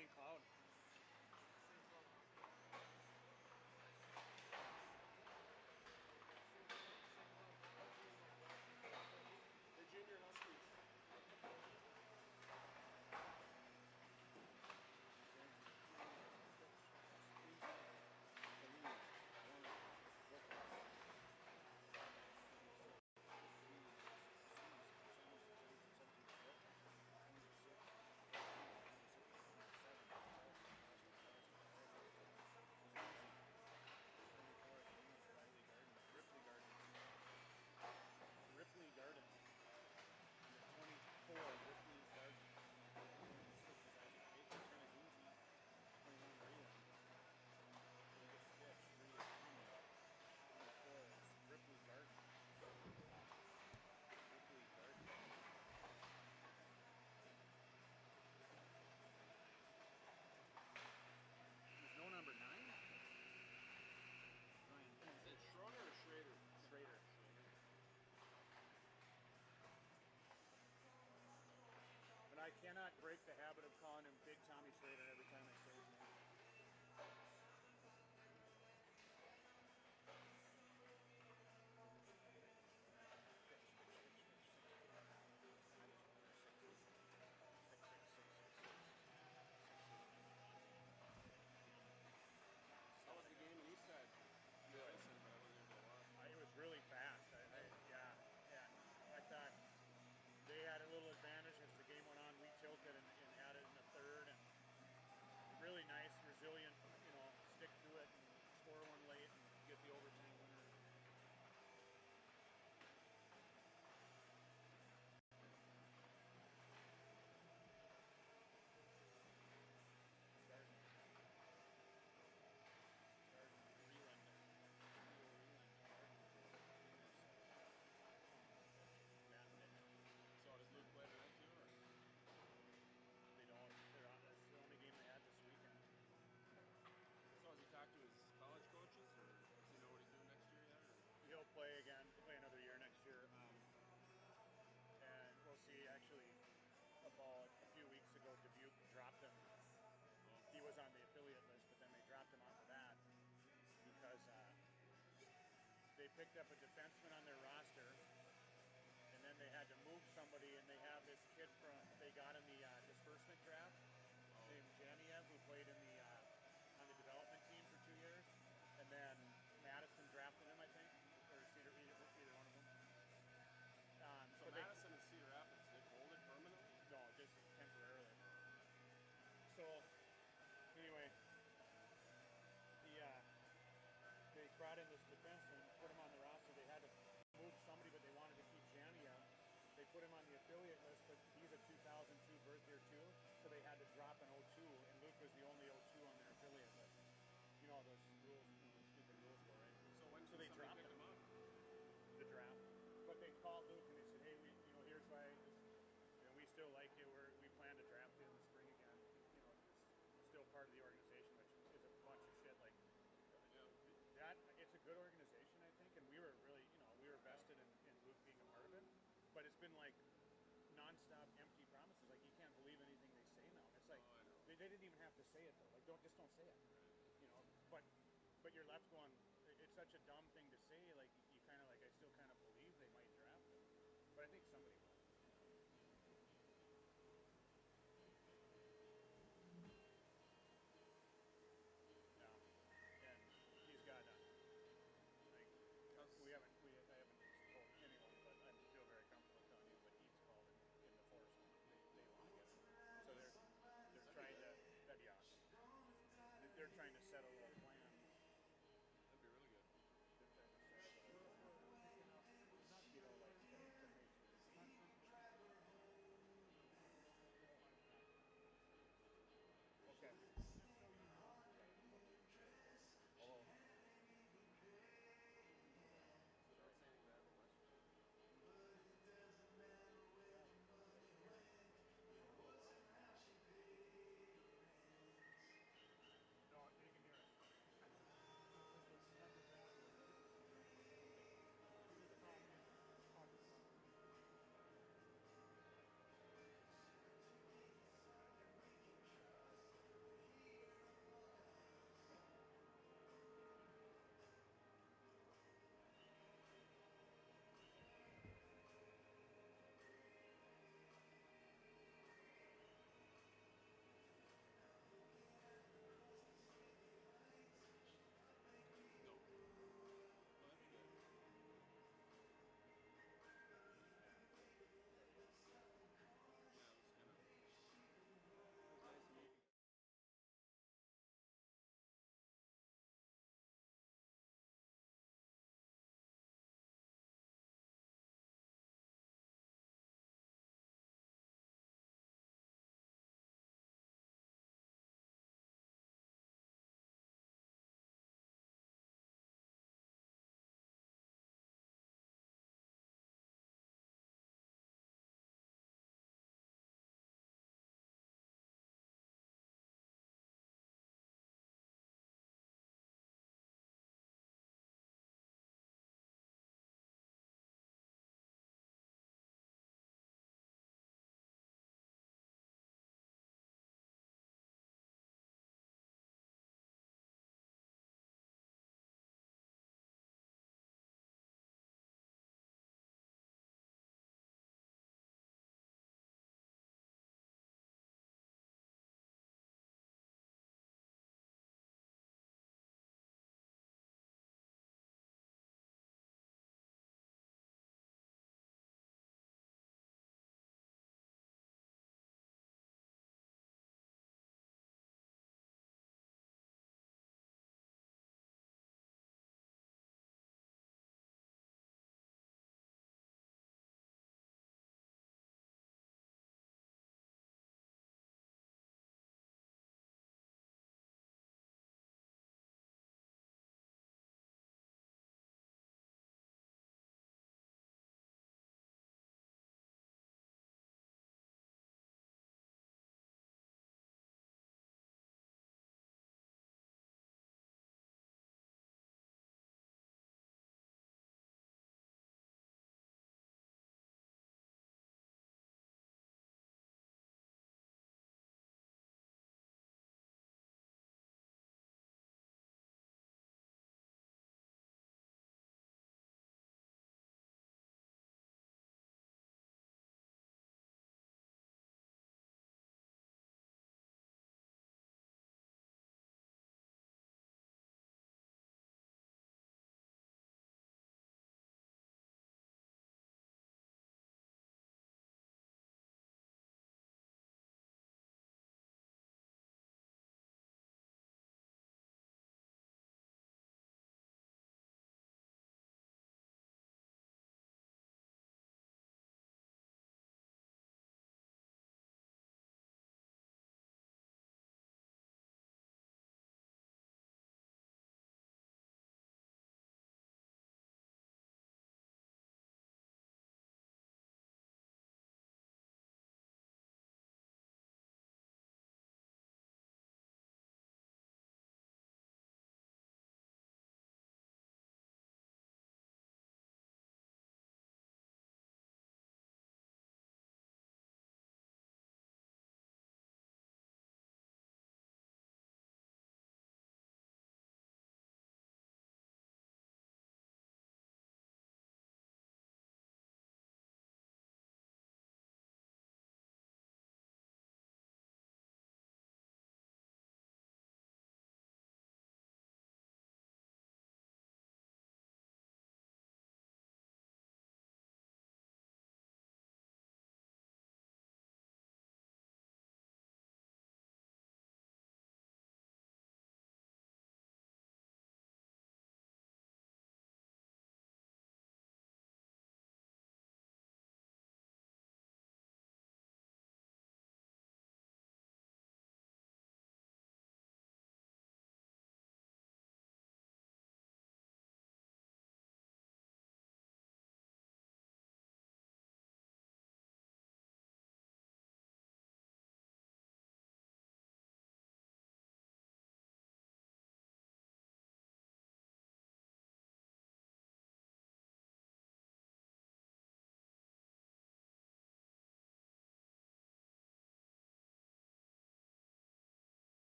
St. Cloud. The junior Huskies. Ripley Garden. 24 Ripley Garden. 26 is Isaac Baker. Kind of easy. 21 Raylan. Lucas Stitch. 3 is Tommy. 24 is Ripley Garden. Ripley Garden. There's no number 9? Ryan. Is it Schroeder or Schrader? Schrader. But I cannot break the habit of calling him Big Tommy Schrader every time I say his name. How was the game in Eastside? Good. I said, but I wasn't able to watch. It was really fast. Yeah. I thought they had a little advantage as the game went on. We tilted and had it in the third, and really nice, resilient, stick to it and score one late and get the overtime winner. So does Luke play tonight too, or? They don't. That's the only game they had this weekend. So has he talked to his college coaches, or does he know what he's doing next year yet? Or? He'll play again. He'll play another year next year. And we'll see. Actually, about a few weeks ago, Dubuque dropped him. He was on the affiliate list, but then they dropped him off of that because they picked up a defenseman on their roster, and then they had to move somebody, and they have this kid they got in the disbursement draft named Janiev, who played on the development team for 2 years, and then Madison drafted him, I think, or either one of them. So Madison and Cedar Rapids, they folded permanently? No, just temporarily. So anyway, they brought in this defenseman, put him on the roster. They had to move somebody, but they wanted to keep Jania. They put him on the affiliate list, but he's a 2002 birth year too, so they had to drop an 02, and Luke was the only 02 on their affiliate list. You know how those rules, those stupid rules go, right? So when they dropped pick him up? The draft. But they called Luke and they said, hey, here's why, we still like you. We plan to draft you in the spring again. It's still part of the organization, which is a bunch of shit. Like, it's a good organization, I think, and we were really, we were vested in Luke being a part of it. But it's been like nonstop empty promises. Like, you can't believe anything they say now. It's like they didn't even have to say it though. Like, don't say it. But you're left going, it's such a dumb thing to say. Like, you kind of like, I still kind of believe they might draft him, but I think somebody will. No, and he's got I haven't told anyone, but I feel very comfortable telling you what he's called in the force. They want to get him, so they're trying to. That'd be awesome. They're trying to set a little plan. That'd be really good. They're trying to set a little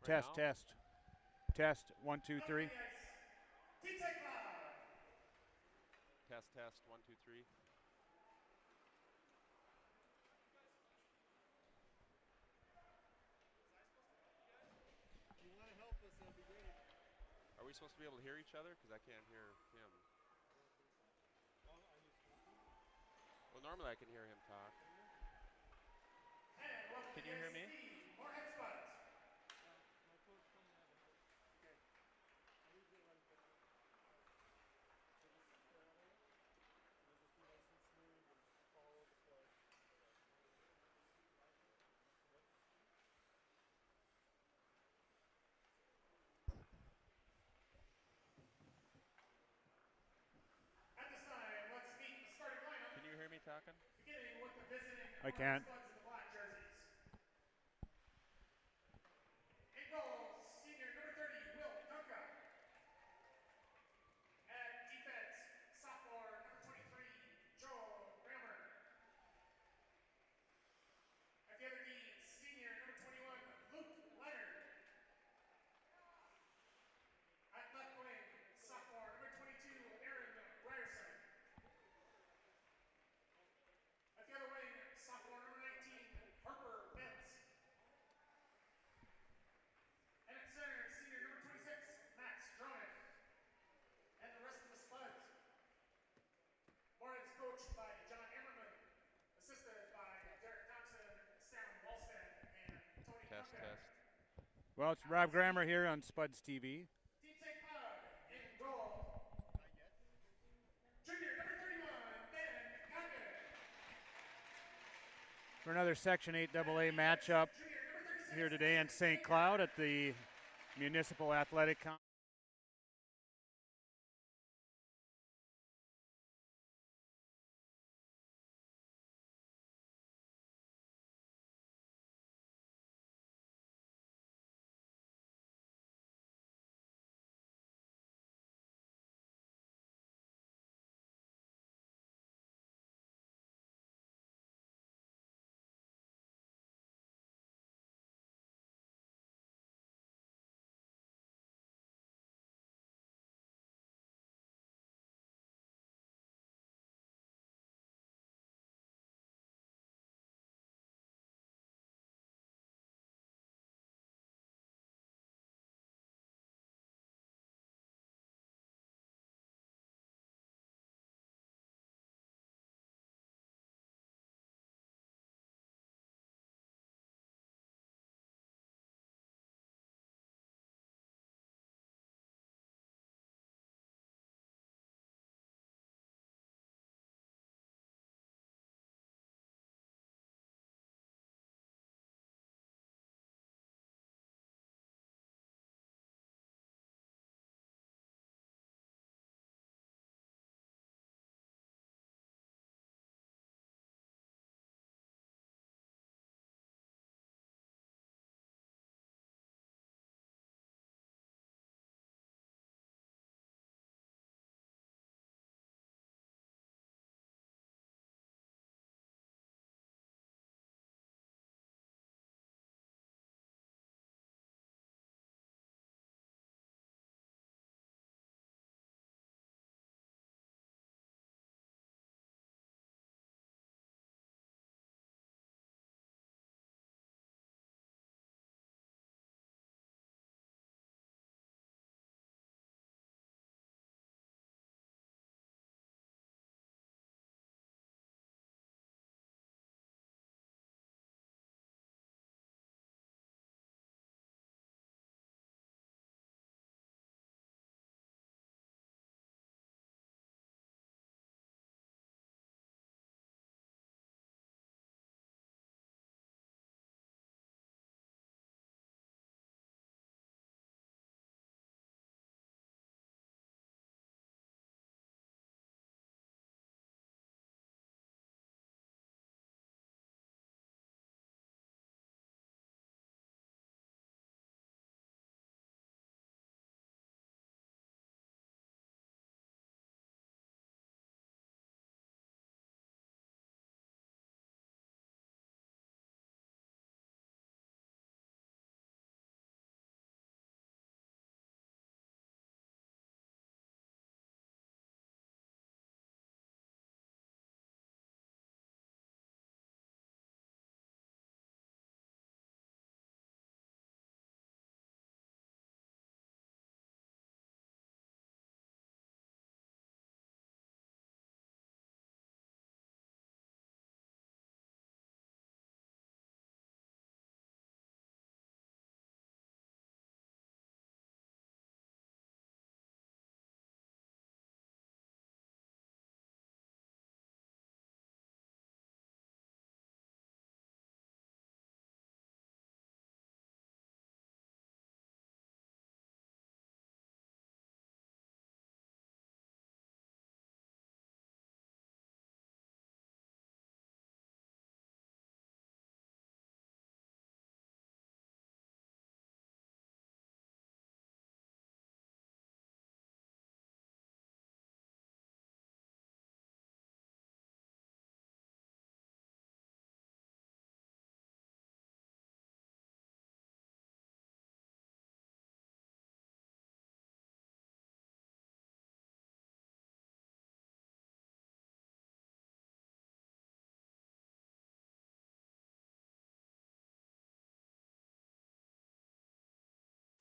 Test, now? test, test. 1, 2, Up on 3. the ice, Team St. Cloud. Test, test. 1, 2, 3. If you want to help us, that'd be great. Are we supposed to be able to hear each other? Because I can't hear him. I don't think so. Oh, are you supposed to? Well, normally I can hear him talk. Can you? And welcome to Can the you hear ice, me? the Moorhead Spuds. My coach told me I had to help. Okay. I need you to run quickly. All right. So just stay out of it, and then just be nice and smooth and follow the flow. Okay. Yep. At this time, let's meet the starting lineup, Can you hear me talking? beginning with the visiting I Moorhead can't. Spuds in the black jerseys. In goal, senior number 30, Will Dunka. At defense, sophomore number 23, Joel Grammer. At the other D, senior number 21, Luke Leonard. At left wing, sophomore number 22, Aaron Ryerson. At the other wing, sophomore number 19, Harper Bentz. And at center, senior number 26, Max Dronik. And the rest of the Spuds. Moorhead is coached by John Emmerman, assisted by Derek Thompson, Sam Walstead, and Tony Test, Duncan. test. Well, it's Rob Grammer here on Spuds TV. Team St. Cloud in goal. Not yet. Junior number 31, Ben Goggin. For another Section 8 And AA at defense, matchup junior number 36, here today in Nathan St. Baker. Cloud at the Municipal Athletic Complex.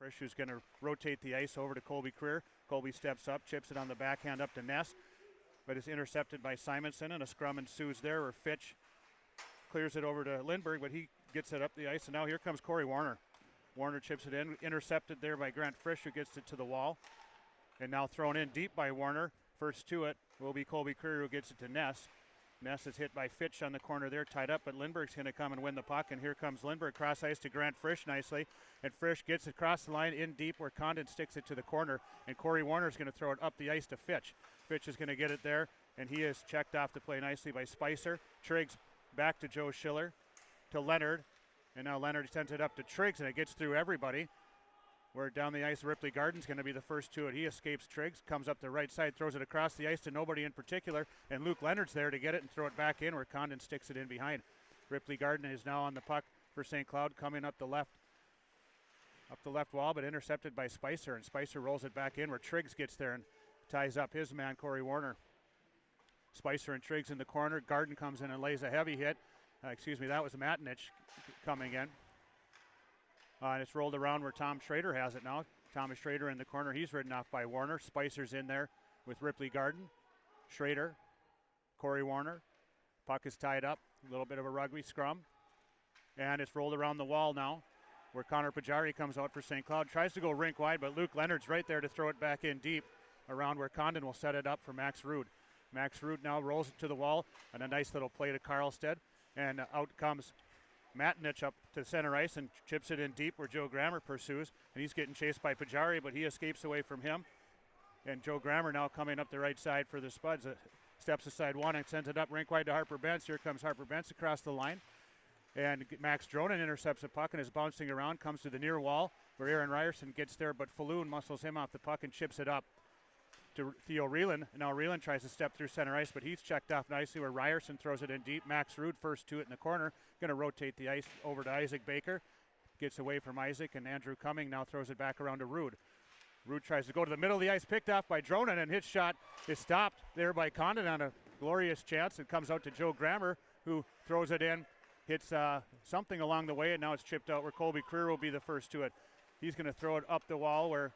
Frisch, who's going to rotate the ice over to Colby Creer. Colby steps up, chips it on the backhand up to Ness, but is intercepted by Simonson, and a scrum ensues there where Fitch clears it over to Lindbergh, but he gets it up the ice, and now here comes Corey Warner. Warner chips it in, intercepted there by Grant Frisch, who gets it to the wall, and now thrown in deep by Warner. First to it will be Colby Creer, who gets it to Ness. Ness is hit by Fitch on the corner there, tied up, but Lindbergh's going to come and win the puck, and here comes Lindbergh, cross ice to Grant Frisch nicely, and Frisch gets it across the line in deep where Condon sticks it to the corner, and Corey Warner's going to throw it up the ice to Fitch. Fitch is going to get it there, and he is checked off the play nicely by Spicer. Triggs back to Joe Schiller, to Leonard, and now Leonard sends it up to Triggs, and it gets through everybody. Where down the ice, Ripley Garden's going to be the first to it. He escapes Triggs, comes up the right side, throws it across the ice to nobody in particular, and Luke Leonard's there to get it and throw it back in where Condon sticks it in behind. Ripley Garden is now on the puck for St. Cloud, coming up the left wall, but intercepted by Spicer, and Spicer rolls it back in where Triggs gets there and ties up his man, Corey Warner. Spicer and Triggs in the corner. Garden comes in and lays a heavy hit. That was Matinich coming in. And it's rolled around where Tom Schrader has it now. Thomas Schrader in the corner. He's ridden off by Warner. Spicer's in there with Ripley Garden. Schrader, Corey Warner. Puck is tied up. A little bit of a rugby scrum. And it's rolled around the wall now where Connor Pajari comes out for St. Cloud. Tries to go rink wide, but Luke Leonard's right there to throw it back in deep around where Condon will set it up for Max Rude. Max Rude now rolls it to the wall, and a nice little play to Karlstead. And out comes Matinich up to center ice and chips it in deep where Joe Grammer pursues, and he's getting chased by Pajari, but he escapes away from him. And Joe Grammer now coming up the right side for the Spuds. Steps aside one and sends it up rink wide to Harper Bentz. Here comes Harper Bentz across the line. And Max Dronen intercepts a puck and is bouncing around, comes to the near wall where Aaron Ryerson gets there, but Falloon muscles him off the puck and chips it up to Theo Reeland. Now Reeland tries to step through center ice, but he's checked off nicely where Ryerson throws it in deep. Max Rude first to it in the corner. Going to rotate the ice over to Isaac Baker. Gets away from Isaac, and Andrew Cumming now throws it back around to Rude. Rude tries to go to the middle of the ice, picked off by Dronen, and his shot is stopped there by Condon on a glorious chance. It comes out to Joe Grammer, who throws it in. Hits something along the way, and now it's chipped out where Colby Creer will be the first to it. He's going to throw it up the wall where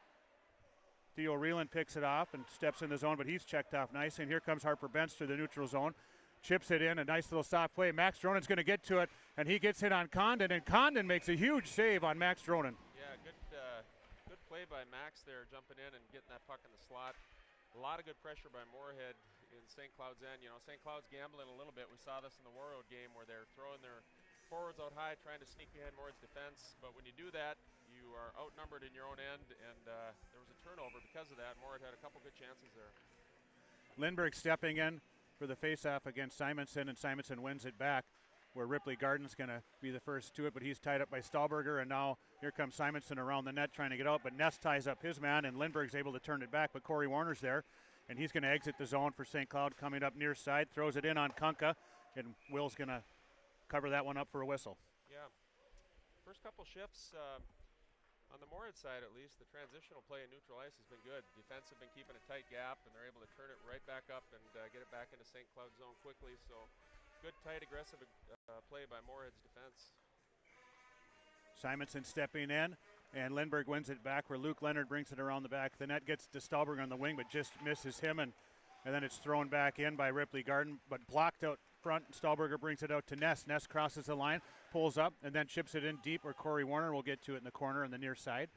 Theo Reeland picks it off and steps in the zone, but he's checked off nice. And here comes Harper Bentz to the neutral zone. Chips it in, a nice little soft play. Max Dronen's going to get to it, and he gets hit on Condon, and Condon makes a huge save on Max Dronen. Yeah, good play by Max there, jumping in and getting that puck in the slot. A lot of good pressure by Moorhead in St. Cloud's end. You know, St. Cloud's gambling a little bit. We saw this in the Warroad game where they're throwing their forwards out high, trying to sneak behind Moorhead's defense. But when you do that, you are outnumbered in your own end, and there was a turnover because of that. Moorhead had a couple good chances there. Lindbergh stepping in for the faceoff against Simonson, and Simonson wins it back, where Ripley Garden's going to be the first to it, but he's tied up by Stahlberger, and now here comes Simonson around the net trying to get out, but Ness ties up his man, and Lindbergh's able to turn it back, but Corey Warner's there, and he's going to exit the zone for St. Cloud, coming up near side, throws it in on Kunka, and Will's going to cover that one up for a whistle. Yeah. First couple shifts, on the Moorhead side at least, the transitional play in neutral ice has been good. Defense have been keeping a tight gap, and they're able to turn it right back up and get it back into St. Cloud zone quickly. So good, tight, aggressive play by Moorhead's defense. Simonson stepping in, and Lindbergh wins it back where Luke Leonard brings it around the back. The net gets to Stahlberger on the wing, but just misses him, and then it's thrown back in by Ripley Garden, but blocked out front. Stahlberger brings it out to Ness. Ness crosses the line, pulls up, and then chips it in deep where Corey Warner will get to it in the corner on the near side.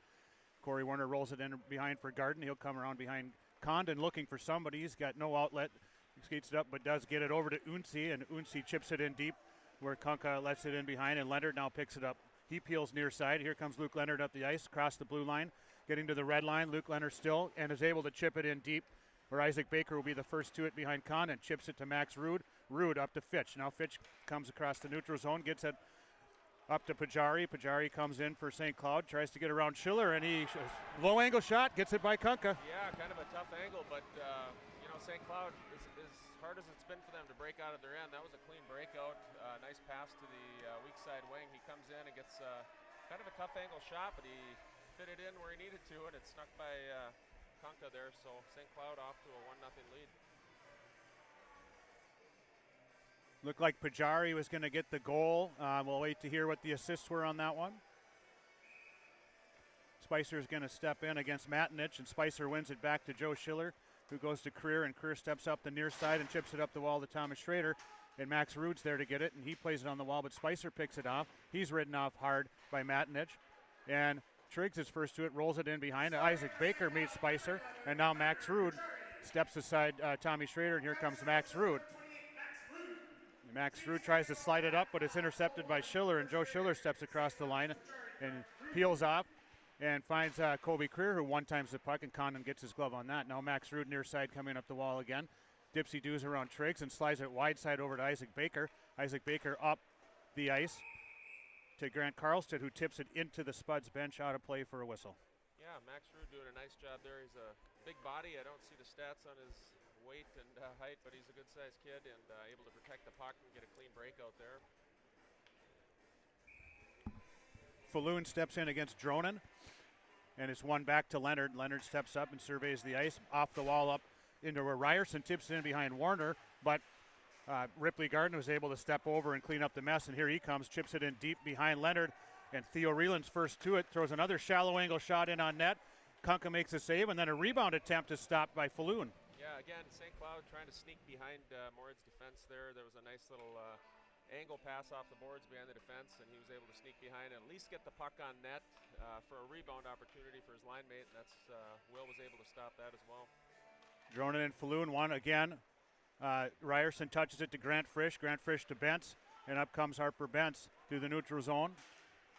Corey Warner rolls it in behind for Garden. He'll come around behind Condon looking for somebody. He's got no outlet. He skates it up, but does get it over to Unsi, and Unsi chips it in deep where Kunka lets it in behind, and Leonard now picks it up. He peels near side. Here comes Luke Leonard up the ice, across the blue line, getting to the red line. Luke Leonard still, and is able to chip it in deep where Isaac Baker will be the first to it behind Condon. Chips it to Max Rude. Rude up to Fitch. Now Fitch comes across the neutral zone, gets it up to Pajari. Pajari comes in for St. Cloud, tries to get around Schiller, and he low angle shot, gets it by Kunka. Yeah, kind of a tough angle, but you know, St. Cloud, as hard as it's been for them to break out of their end, that was a clean breakout. Nice pass to the weak side wing. He comes in and gets kind of a tough angle shot, but he fit it in where he needed to, and it snuck by Kunka there. So St. Cloud off to a 1-0 lead. Looked like Pajari was going to get the goal. We'll wait to hear what the assists were on that one. Spicer's going to step in against Matinich, and Spicer wins it back to Joe Schiller, who goes to Creer, and Creer steps up the near side and chips it up the wall to Thomas Schrader, and Max Rude's there to get it, and he plays it on the wall, but Spicer picks it off. He's ridden off hard by Matinich, and Triggs is first to it, rolls it in behind. Isaac Baker meets Spicer, and now Max Rude steps aside Tommy Schrader, and here comes Max Rude. Max Rude tries to slide it up, but it's intercepted by Schiller, and Joe Schiller steps across the line and peels off and finds Colby Creer, who one-times the puck, and Condon gets his glove on that. Now Max Rude near side coming up the wall again. Dipsy-doos around Triggs and slides it wide side over to Isaac Baker. Isaac Baker up the ice to Grant Carlstead, who tips it into the Spuds bench, out of play for a whistle. Yeah, Max Rude doing a nice job there. He's a big body. I don't see the stats on his weight and height, but he's a good-sized kid and able to protect the puck and get a clean breakout there. Falloon steps in against Dronen, and it's one back to Leonard. Leonard steps up and surveys the ice, off the wall up into where Ryerson tips it in behind Warner, but Ripley Garden was able to step over and clean up the mess, and here he comes, chips it in deep behind Leonard, and Theo Reeland's first to it, throws another shallow angle shot in on net. Kunka makes a save, and then a rebound attempt is stopped by Falloon. Yeah, again, St. Cloud trying to sneak behind Moorhead's defense there. There was a nice little angle pass off the boards behind the defense, and he was able to sneak behind and at least get the puck on net for a rebound opportunity for his line mate, and that's Will was able to stop that as well. Dronen and Falloon one again. Ryerson touches it to Grant Frisch. Grant Frisch to Bentz, and up comes Harper Bentz through the neutral zone.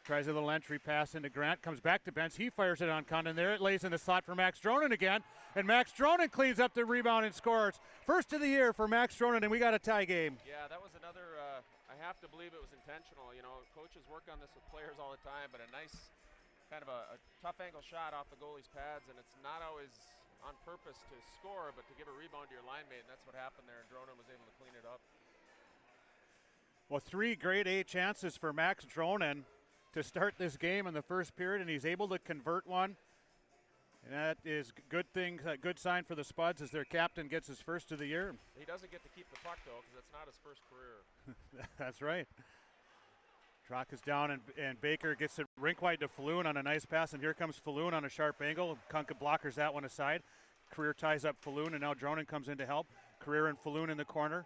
Tries a little entry pass into Grant, comes back to Bentz. He fires it on Condon there. It lays in the slot for Max Dronen again, and Max Dronen cleans up the rebound and scores. First of the year for Max Dronen, and we got a tie game. Yeah, that was another, I have to believe it was intentional. You know, coaches work on this with players all the time, but a nice kind of a tough angle shot off the goalie's pads, and it's not always on purpose to score, but to give a rebound to your line mate, and that's what happened there, and Dronen was able to clean it up. Well, 3 grade A chances for Max Dronen to start this game in the first period, and he's able to convert one. And that is good thing, a good sign for the Spuds as their captain gets his first of the year. He doesn't get to keep the puck, though, because that's not his first career. That's right. Trock is down, and Baker gets it rink wide to Falloon on a nice pass, and here comes Falloon on a sharp angle. Kunka blockers that one aside. Creer ties up Falloon, and now Dronen comes in to help. Creer and Falloon in the corner.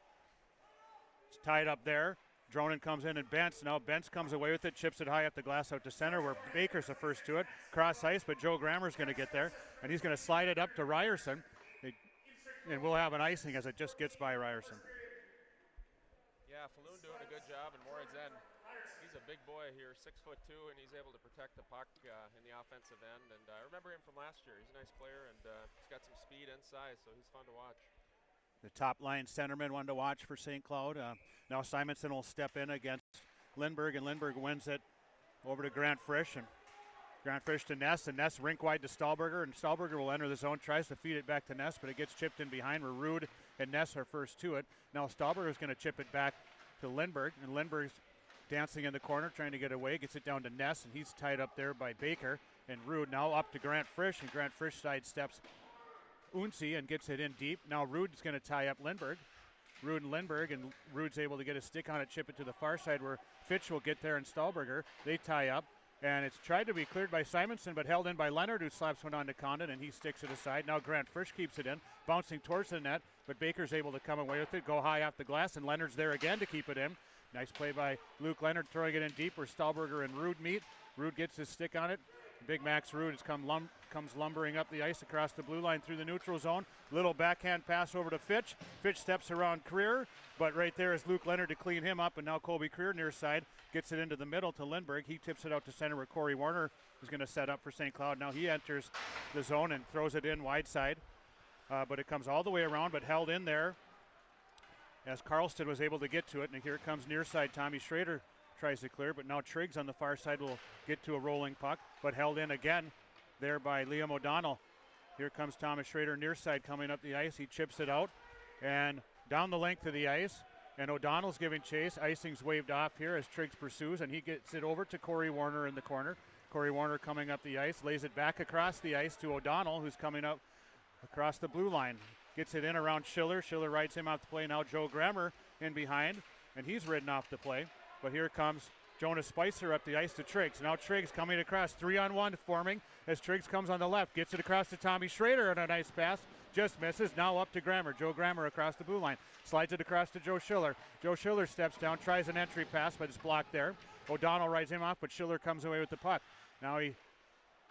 It's tied up there. Dronen comes in and Bentz. Now Bentz comes away with it, chips it high up the glass out to center where Baker's the first to it. Cross ice, but Joe Grammer's going to get there, and he's going to slide it up to Ryerson. And we'll have an icing as it just gets by Ryerson. Yeah, Falloon doing a good job, and Moorhead's end. He's a big boy here, 6'2", and he's able to protect the puck in the offensive end. And I remember him from last year. He's a nice player, and he's got some speed and size, so he's fun to watch. The top line centerman, one to watch for St. Cloud. Now Simonson will step in against Lindbergh, and Lindbergh wins it over to Grant Frisch, and Grant Frisch to Ness, and Ness rink wide to Stahlberger, and Stahlberger will enter the zone, tries to feed it back to Ness, but it gets chipped in behind where Rude and Ness are first to it. Now Stahlberger is going to chip it back to Lindbergh, and Lindbergh's dancing in the corner, trying to get away, gets it down to Ness, and he's tied up there by Baker, and Rude now up to Grant Frisch, and Grant Frisch sidesteps Unsi and gets it in deep. Now Rude's going to tie up Lindbergh. Rude and Lindbergh, and Rude's able to get a stick on it, chip it to the far side where Fitch will get there, and Stahlberger. They tie up, and it's tried to be cleared by Simonson, but held in by Leonard, who slaps one on to Condon, and he sticks it aside. Now Grant Frisch keeps it in, bouncing towards the net, but Baker's able to come away with it, go high off the glass, and Leonard's there again to keep it in. Nice play by Luke Leonard, throwing it in deep where Stahlberger and Rude meet. Rude gets his stick on it. Big Max Rude has comes lumbering up the ice across the blue line through the neutral zone. Little backhand pass over to Fitch. Fitch steps around Creer, but right there is Luke Leonard to clean him up, and now Colby Creer near side gets it into the middle to Lindbergh. He tips it out to center where Corey Warner is going to set up for St. Cloud. Now he enters the zone and throws it in wide side, but it comes all the way around, but held in there as Carlstead was able to get to it, and here comes near side. Tommy Schrader tries to clear, but now Triggs on the far side will get to a rolling puck, but held in again there by Liam O'Donnell. Here comes Thomas Schrader near side coming up the ice. He chips it out and down the length of the ice, and O'Donnell's giving chase. Icing's waved off here as Triggs pursues, and he gets it over to Corey Warner in the corner. Corey Warner coming up the ice, lays it back across the ice to O'Donnell, who's coming up across the blue line. Gets it in around Schiller. Schiller rides him off the play. Now Joe Grammer in behind, and he's ridden off the play. But here comes Jonas Spicer up the ice to Triggs. Now Triggs coming across, 3-on-1 forming as Triggs comes on the left, gets it across to Tommy Schrader on a nice pass, just misses. Now up to Grammer. Joe Grammer across the blue line, slides it across to Joe Schiller. Joe Schiller steps down, tries an entry pass, but it's blocked there. O'Donnell rides him off, but Schiller comes away with the puck. Now he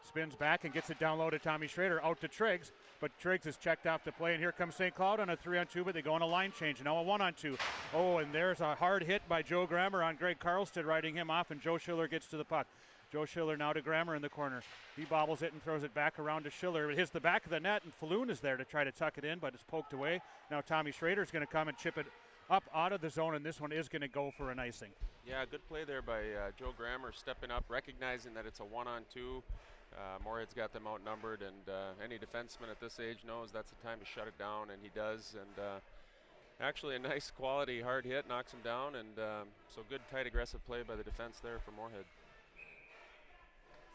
spins back and gets it down low to Tommy Schrader, out to Triggs, but Triggs is checked off the play, and here comes St. Cloud on a 3-on-2, but they go on a line change. Now a 1-on-2. Oh, and there's a hard hit by Joe Grammer on Greg Carlstead, riding him off, and Joe Schiller gets to the puck. Joe Schiller now to Grammer in the corner. He bobbles it and throws it back around to Schiller. It hits the back of the net, and Falloon is there to try to tuck it in, but it's poked away. Now Tommy Schrader's going to come and chip it up out of the zone, and this one is going to go for an icing. Yeah, good play there by Joe Grammer, stepping up, recognizing that it's a 1-on-2. Moorhead's got them outnumbered, and any defenseman at this age knows that's the time to shut it down, and he does. And actually a nice quality hard hit, knocks him down, and so good tight aggressive play by the defense there for Moorhead.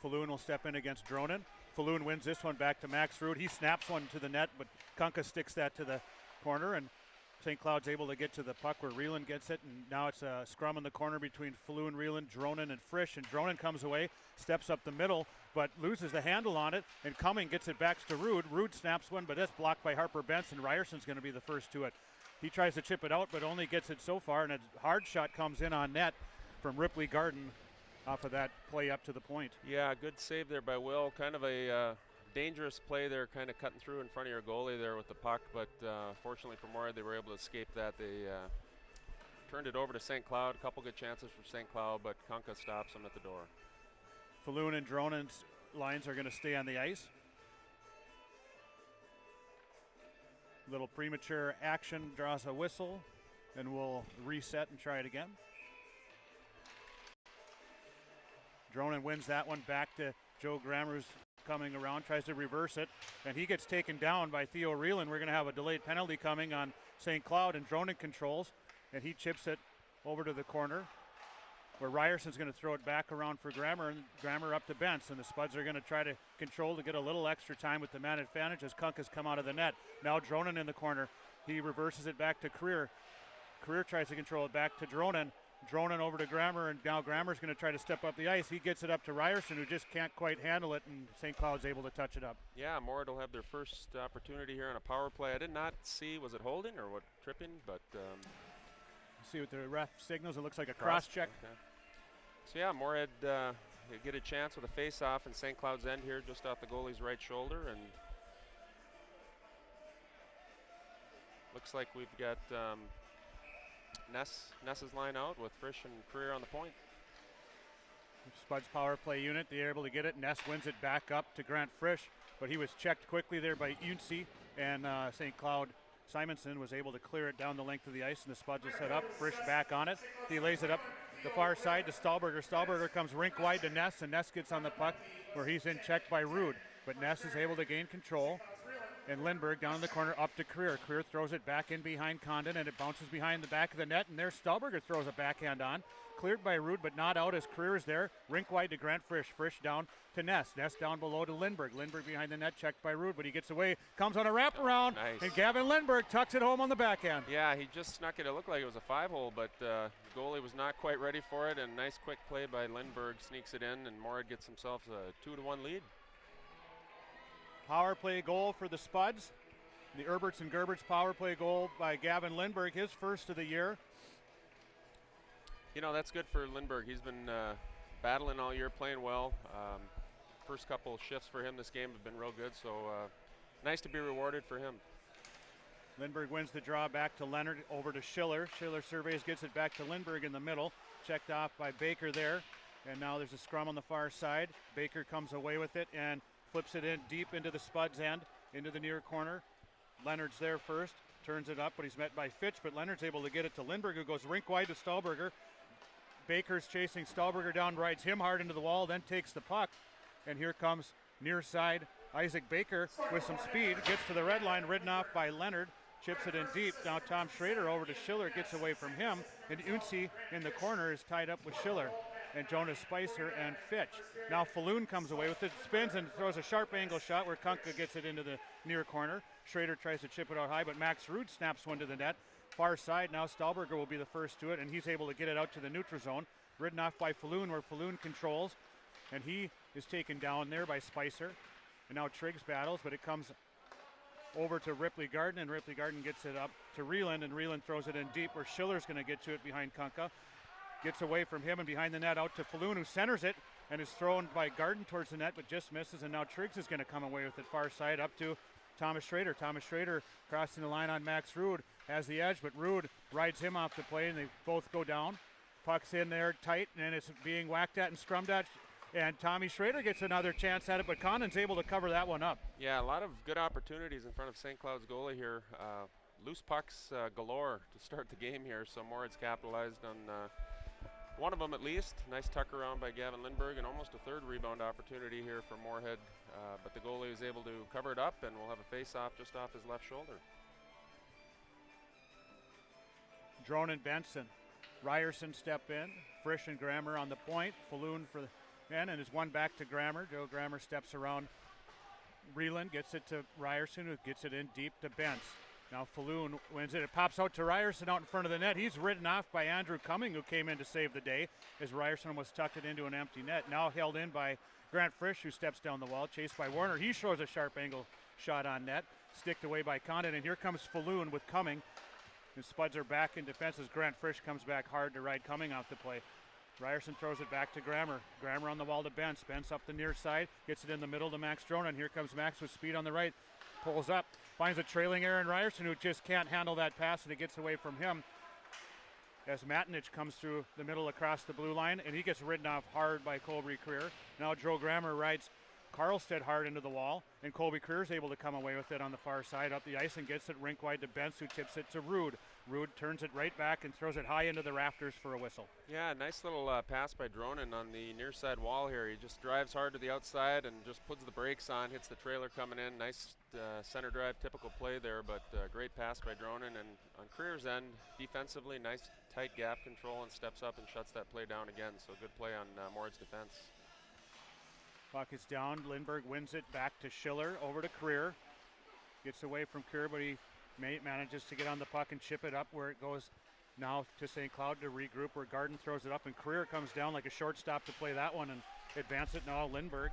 Falloon will step in against Dronen. Falloon wins this one back to Max Ruud. He snaps one to the net, but Kunka sticks that to the corner, and St. Cloud's able to get to the puck where Reeland gets it, and now it's a scrum in the corner between Falloon, Reeland, Dronen, and Frisch, and Dronen comes away, steps up the middle, but loses the handle on it, and Cumming gets it back to Ruud. Ruud snaps one, but that's blocked by Harper Benson. Ryerson's going to be the first to it. He tries to chip it out, but only gets it so far, and a hard shot comes in on net from Ripley Garden off of that play up to the point. Yeah, good save there by Will. Kind of a dangerous play there, kind of cutting through in front of your goalie there with the puck, but fortunately for Moorhead, they were able to escape that. They turned it over to St. Cloud. A couple good chances for St. Cloud, but Kunka stops them at the door. Falloon and Dronen's lines are going to stay on the ice. Little premature action, draws a whistle, and we'll reset and try it again. Dronen wins that one back to Joe Grammer's coming around, tries to reverse it, and he gets taken down by Theo Reeland. We're going to have a delayed penalty coming on St. Cloud, and Dronen controls, and he chips it over to the corner, where Ryerson's going to throw it back around for Grammer, and Grammer up to Bentz, and the Spuds are going to try to control to get a little extra time with the man advantage as Kunka's come out of the net. Now Dronen in the corner. He reverses it back to Creer. Creer tries to control it back to Dronen. Dronen over to Grammer, and now Grammer's going to try to step up the ice. He gets it up to Ryerson, who just can't quite handle it, and St. Cloud's able to touch it up. Yeah, Moorhead will have their first opportunity here on a power play. I did not see, was it holding or what, tripping, but see what the ref signals. It looks like a cross check. Okay. So yeah, Moorhead get a chance with a face-off in St. Cloud's end here, just off the goalie's right shoulder, and looks like we've got Ness's line out with Frisch and Creer on the point. Spuds power play unit, they're able to get it. Ness wins it back up to Grant Frisch, but he was checked quickly there by Unsi, and St. Cloud Simonson was able to clear it down the length of the ice, and the Spuds will set up. Frisch back on it. He lays it up the far side to Stahlberger. Stahlberger comes rink wide to Ness, and Ness gets on the puck where he's in checked by Ruud, but Ness is able to gain control. And Lindbergh down in the corner up to Creer. Creer throws it back in behind Condon, and it bounces behind the back of the net, and there's Stahlberger throws a backhand on. Cleared by Ruud, but not out as Creer is there. Rink wide to Grant Frisch. Frisch down to Ness. Ness down below to Lindbergh. Lindbergh behind the net, checked by Ruud, but he gets away. Comes on a wraparound, nice. And Gavin Lindbergh tucks it home on the backhand. Yeah, he just snuck it. It looked like it was a 5-hole, but the goalie was not quite ready for it, and nice quick play by Lindbergh sneaks it in, and Moorhead gets himself a 2-1 lead. Power play goal for the Spuds. The Herberts and Gerberts power play goal by Gavin Lindbergh, his first of the year. You know, that's good for Lindbergh. He's been battling all year, playing well. First couple shifts for him this game have been real good, so nice to be rewarded for him. Lindbergh wins the draw back to Leonard, over to Schiller. Schiller surveys, gets it back to Lindbergh in the middle. Checked off by Baker there, and now there's a scrum on the far side. Baker comes away with it and flips it in deep into the Spuds end, into the near corner. Leonard's there first, turns it up, but he's met by Fitch, but Leonard's able to get it to Lindbergh, who goes rink wide to Stahlberger. Baker's chasing Stahlberger down, rides him hard into the wall, then takes the puck, and here comes near side Isaac Baker with some speed, gets to the red line, ridden off by Leonard, chips it in deep. Now Tom Schrader over to Schiller, gets away from him, and Unsi in the corner is tied up with Schiller and Jonas Spicer and Fitch. Now Falloon comes away with it, spins and throws a sharp angle shot where Kunka gets it into the near corner. Schrader tries to chip it out high, but Max Ruud snaps one to the net. Far side, now Stahlberger will be the first to it, and he's able to get it out to the neutral zone. ridden off by Falloon, where Falloon controls, and he is taken down there by Spicer. And now Triggs battles, but it comes over to Ripley Garden, and Ripley Garden gets it up to Reland, and Reland throws it in deep where Schiller's going to get to it behind Kunka. Gets away from him and behind the net out to Falloon, who centers it and is thrown by Garden towards the net, but just misses, and now Triggs is going to come away with it far side up to Thomas Schrader. Thomas Schrader crossing the line on Max Rude, has the edge, but Rude rides him off the play, and they both go down. Puck's in there tight, and it's being whacked at and scrummed at. And Tommy Schrader gets another chance at it, but Condon's able to cover that one up. Yeah, a lot of good opportunities in front of St. Cloud's goalie here. Loose pucks galore to start the game here, so Moorhead's capitalized on one of them at least. Nice tuck around by Gavin Lindberg, and almost a third rebound opportunity here for Moorhead. But the goalie was able to cover it up, and we'll have a face-off just off his left shoulder. Drone and Benson. Ryerson step in. Frisch and Grammer on the point. Falloon for the and is one back to Grammer. Joe Grammer steps around Reland, gets it to Ryerson, who gets it in deep to Bentz. Now Falloon wins it. It pops out to Ryerson out in front of the net. He's ridden off by Andrew Cumming, who came in to save the day as Ryerson was tucked it into an empty net. Now held in by Grant Frisch, who steps down the wall, chased by Warner. He shows a sharp angle shot on net, sticked away by Condon, and here comes Falloon with Cumming. And Spuds are back in defense as Grant Frisch comes back hard to ride Cumming off the play. Ryerson throws it back to Grammer. Grammer on the wall to Bentz. Bentz up the near side, gets it in the middle to Max Drona, and here comes Max with speed on the right. Pulls up, finds a trailing Aaron Ryerson, who just can't handle that pass, and it gets away from him as Matinich comes through the middle across the blue line, and he gets ridden off hard by Colby Creer. Now Joe Grammer rides Carlstead hard into the wall, and Colby Creer is able to come away with it on the far side up the ice and gets it rink wide to Bentz, who tips it to Rude. Rude turns it right back and throws it high into the rafters for a whistle. Yeah, nice little pass by Dronin on the near side wall here. He just drives hard to the outside and just puts the brakes on, hits the trailer coming in. Nice center drive, typical play there, but great pass by Dronin. And on Creer's end, defensively, nice tight gap control, and steps up and shuts that play down again. So good play on Moorhead's defense. Puck is down. Lindberg wins it back to Schiller, over to Creer. Gets away from Creer, but he manages to get on the puck and chip it up where it goes now to St. Cloud to regroup, where Garden throws it up, and Creer comes down like a shortstop to play that one and advance it. Now Lindberg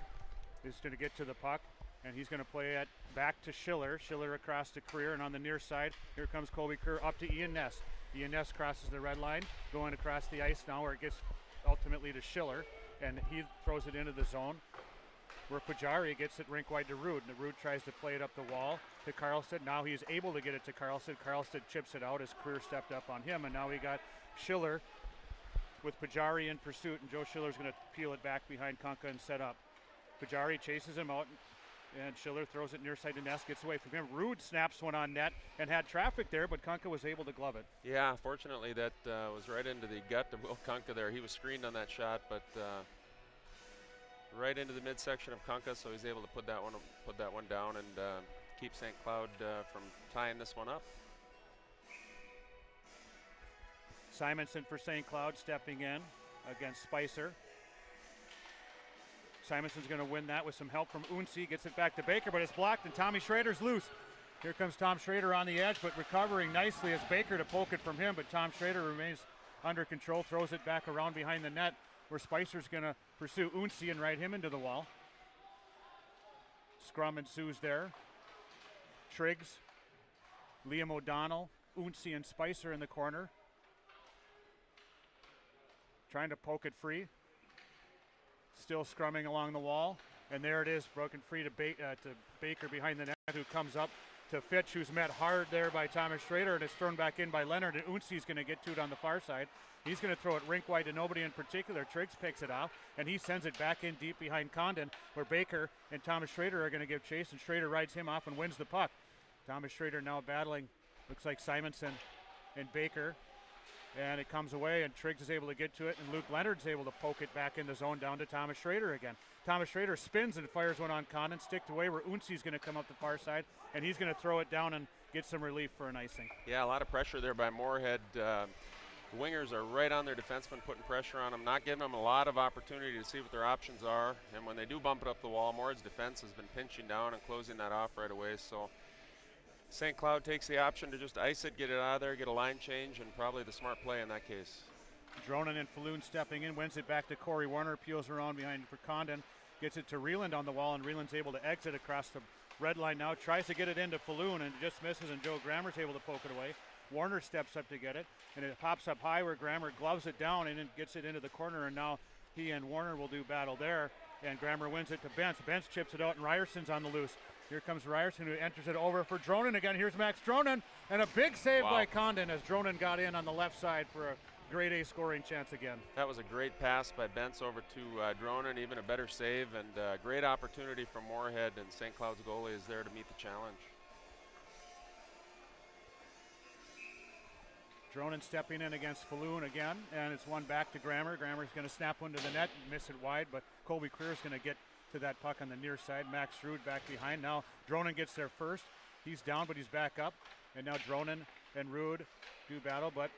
is going to get to the puck, and he's going to play it back to Schiller. Schiller across to Creer, and on the near side, here comes Colby Creer up to Ian Ness. Ian Ness crosses the red line, going across the ice now where it gets ultimately to Schiller, and he throws it into the zone, where Pujari gets it rink wide to Rude. And Rude tries to play it up the wall to Carlstead. Now he is able to get it to Carlstead. Carlstead chips it out as Creer stepped up on him. And now we got Schiller with Pujari in pursuit. And Joe Schiller's going to peel it back behind Kunka and set up. Pujari chases him out, and Schiller throws it near side to Ness, gets away from him. Rude snaps one on net and had traffic there, but Kunka was able to glove it. Yeah, fortunately that was right into the gut of Will Kunka there. He was screened on that shot, but right into the midsection of Kunka, so he's able to put that one down and keep St. Cloud from tying this one up. Simonson for St. Cloud stepping in against Spicer. Simonson's going to win that with some help from Unsi. Gets it back to Baker, but it's blocked, and Tommy Schrader's loose. Here comes Tom Schrader on the edge, but recovering nicely as Baker to poke it from him, but Tom Schrader remains under control, throws it back around behind the net, where Spicer's going to pursue Unsi and ride him into the wall. Scrum ensues there. Triggs, Liam O'Donnell, Unsi and Spicer in the corner, trying to poke it free. Still scrumming along the wall, and there it is, broken free to Baker behind the net, who comes up to Fitch, who's met hard there by Thomas Schrader, and it's thrown back in by Leonard, and Unsi's going to get to it on the far side. He's going to throw it rink wide to nobody in particular. Triggs picks it off, and he sends it back in deep behind Condon, where Baker and Thomas Schrader are going to give chase, and Schrader rides him off and wins the puck. Thomas Schrader now battling, looks like Simonson and Baker, and it comes away, and Triggs is able to get to it, and Luke Leonard's able to poke it back in the zone down to Thomas Schrader again. Thomas Schrader spins and fires one on Condon, sticked away, where Unsi's going to come up the far side, and he's going to throw it down and get some relief for an icing. Yeah, a lot of pressure there by Moorhead. The wingers are right on their defensemen, putting pressure on them, not giving them a lot of opportunity to see what their options are. And when they do bump it up the wall, Moorhead's defense has been pinching down and closing that off right away. So St. Cloud takes the option to just ice it, get it out of there, get a line change, and probably the smart play in that case. Dronin and Falloon stepping in, wins it back to Corey Warner, peels around behind for Condon, gets it to Reland on the wall, and Reland's able to exit across the red line now, tries to get it into Falloon and just misses, and Joe Grammer's able to poke it away. Warner steps up to get it, and it pops up high where Grammer gloves it down and then gets it into the corner, and now he and Warner will do battle there, and Grammer wins it to Bentz. Bentz chips it out, and Ryerson's on the loose. Here comes Ryerson, who enters it over for Dronin again. Here's Max Dronin, and a big save by Condon as Dronin got in on the left side for a grade A scoring chance again. That was a great pass by Bentz over to Dronin, even a better save, and great opportunity for Moorhead, and St. Cloud's goalie is there to meet the challenge. Dronin stepping in against Falloon again, and it's one back to Grammer. Grammer's going to snap one to the net, miss it wide, but Colby Creer's going to get to that puck on the near side. Max Ruud back behind. Now Dronin gets there first. He's down, but he's back up. And now Dronin and Ruud do battle, but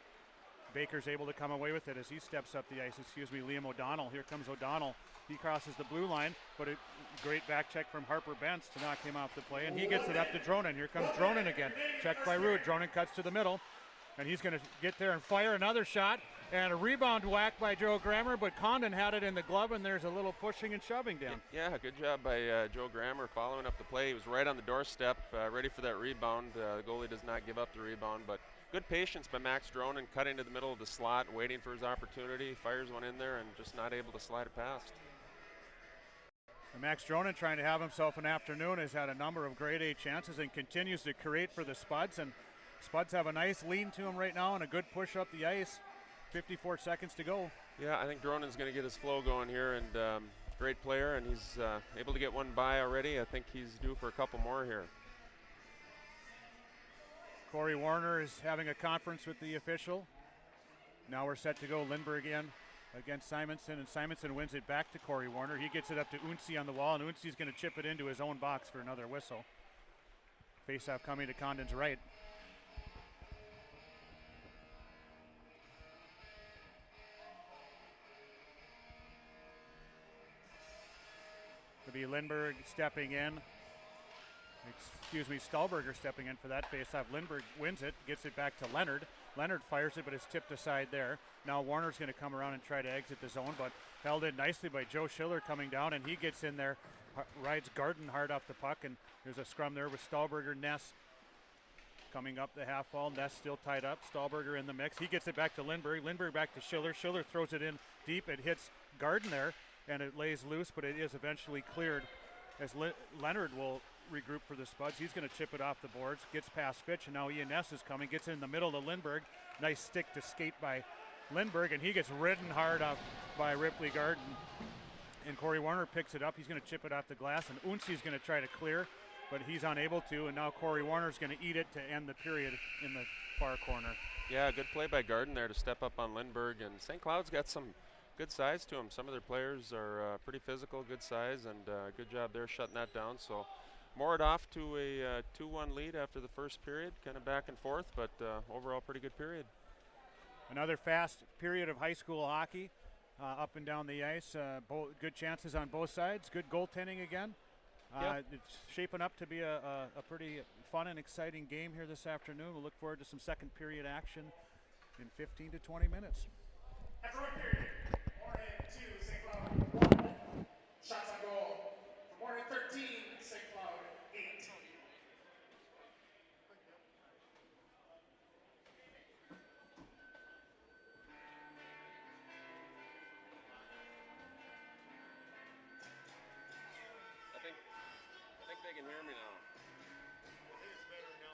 Baker's able to come away with it as he steps up the ice. Liam O'Donnell. Here comes O'Donnell. He crosses the blue line, but a great back check from Harper Bentz to knock him off the play, and he gets it up to Dronin. Here comes Dronin again. Checked by Ruud. Dronin cuts to the middle, and he's going to get there and fire another shot. And a rebound whack by Joe Grammer, but Condon had it in the glove, and there's a little pushing and shoving down. Yeah, good job by Joe Grammer following up the play. He was right on the doorstep, ready for that rebound. The goalie does not give up the rebound, but good patience by Max Dronin, cutting to the middle of the slot, waiting for his opportunity, fires one in there, and just not able to slide it past. And Max Dronin, trying to have himself an afternoon, has had a number of grade A chances and continues to create for the Spuds, and Spuds have a nice lean to him right now and a good push up the ice. 54 seconds to go. Yeah, I think Dronin's going to get his flow going here, and great player, and he's able to get one by already. I think he's due for a couple more here. Corey Warner is having a conference with the official. Now we're set to go. Lindbergh in against Simonson, and Simonson wins it back to Corey Warner. He gets it up to Unsi on the wall, and Unsi's going to chip it into his own box for another whistle. Face-off coming to Condon's right. Be Lindbergh stepping in. Stahlberger stepping in for that faceoff. Lindbergh wins it, gets it back to Leonard. Leonard fires it, but it's tipped aside there. Now Warner's going to come around and try to exit the zone, but held in nicely by Joe Schiller coming down, and he gets in there, rides Garden hard off the puck, and there's a scrum there with Stahlberger, Ness coming up the half wall. Ness still tied up. Stahlberger in the mix. He gets it back to Lindbergh. Lindbergh back to Schiller. Schiller throws it in deep. It hits Garden there, and it lays loose, but it is eventually cleared as Leonard will regroup for the Spuds. He's going to chip it off the boards, gets past Fitch, and now Ian Ness is coming, gets in the middle to Lindbergh. Nice stick to skate by Lindbergh, and he gets ridden hard up by Ripley Garden. And Corey Warner picks it up. He's going to chip it off the glass, and Unsi's going to try to clear, but he's unable to, and now Corey Warner's going to eat it to end the period in the far corner. Yeah, good play by Garden there to step up on Lindbergh, and St. Cloud's got some good size to them. Some of their players are pretty physical, good size, and good job there shutting that down. So Moorhead off to a 2-1 lead after the first period, kind of back and forth, but overall pretty good period. Another fast period of high school hockey, up and down the ice. Good chances on both sides, good goaltending again. Yep. It's shaping up to be a pretty fun and exciting game here this afternoon. We'll look forward to some second period action in 15 to 20 minutes. After one period, Moorhead 2, St. Cloud 1. Shots on goal for Moorhead 13, St. Cloud 8. I think they can hear me now. I think it's better now.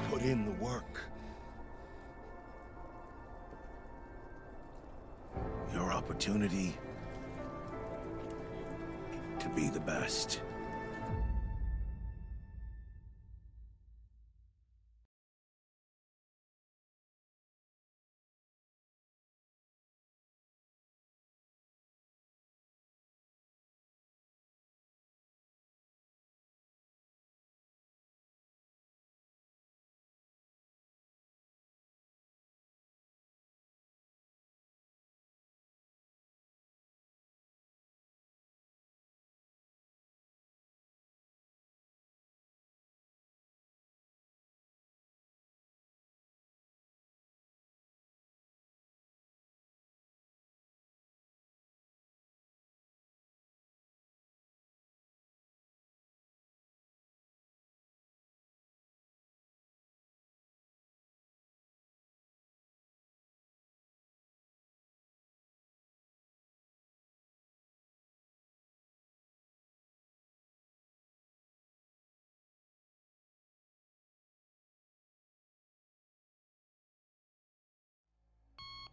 Put in the work. Your opportunity to be the best.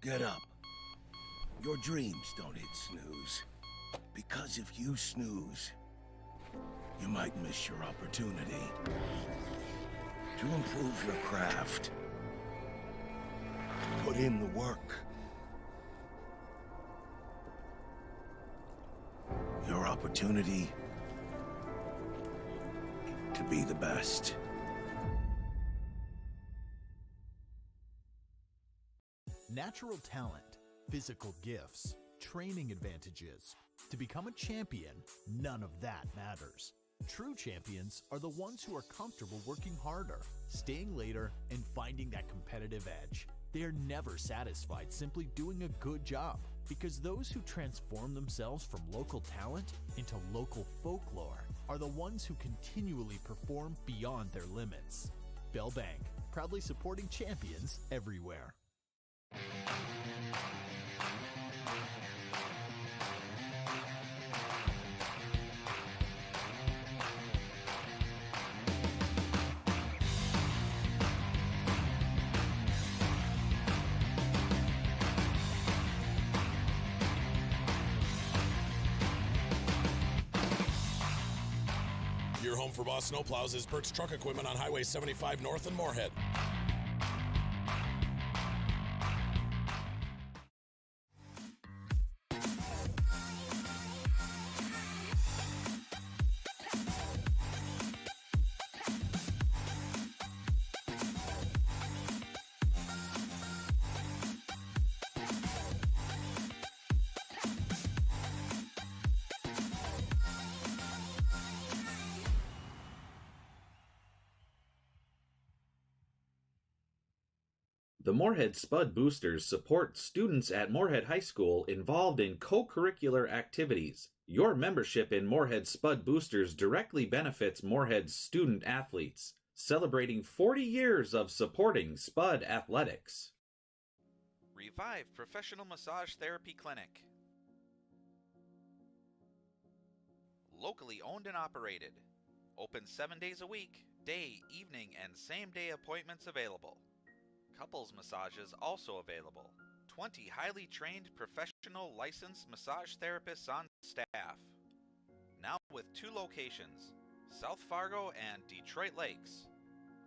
Get up. Your dreams don't hit snooze. Because if you snooze, you might miss your opportunity to improve your craft. Put in the work. Your opportunity to be the best. Natural talent, physical gifts, training advantages. To become a champion, none of that matters. True champions are the ones who are comfortable working harder, staying later, and finding that competitive edge. They are never satisfied simply doing a good job, because those who transform themselves from local talent into local folklore are the ones who continually perform beyond their limits. Bell Bank, proudly supporting champions everywhere. Your home for Boss Snowplows is Burt's Truck Equipment on Highway 75 North in Moorhead. The Moorhead Spud Boosters support students at Moorhead High School involved in co-curricular activities. Your membership in Moorhead Spud Boosters directly benefits Moorhead's student athletes, celebrating 40 years of supporting Spud athletics. Revive Professional Massage Therapy Clinic. Locally owned and operated. Open 7 days a week, day, evening, and same-day appointments available. Couples massages also available. 20 highly trained professional licensed massage therapists on staff. Now with 2 locations, South Fargo and Detroit Lakes.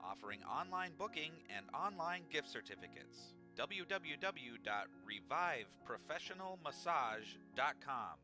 Offering online booking and online gift certificates. www.reviveprofessionalmassage.com.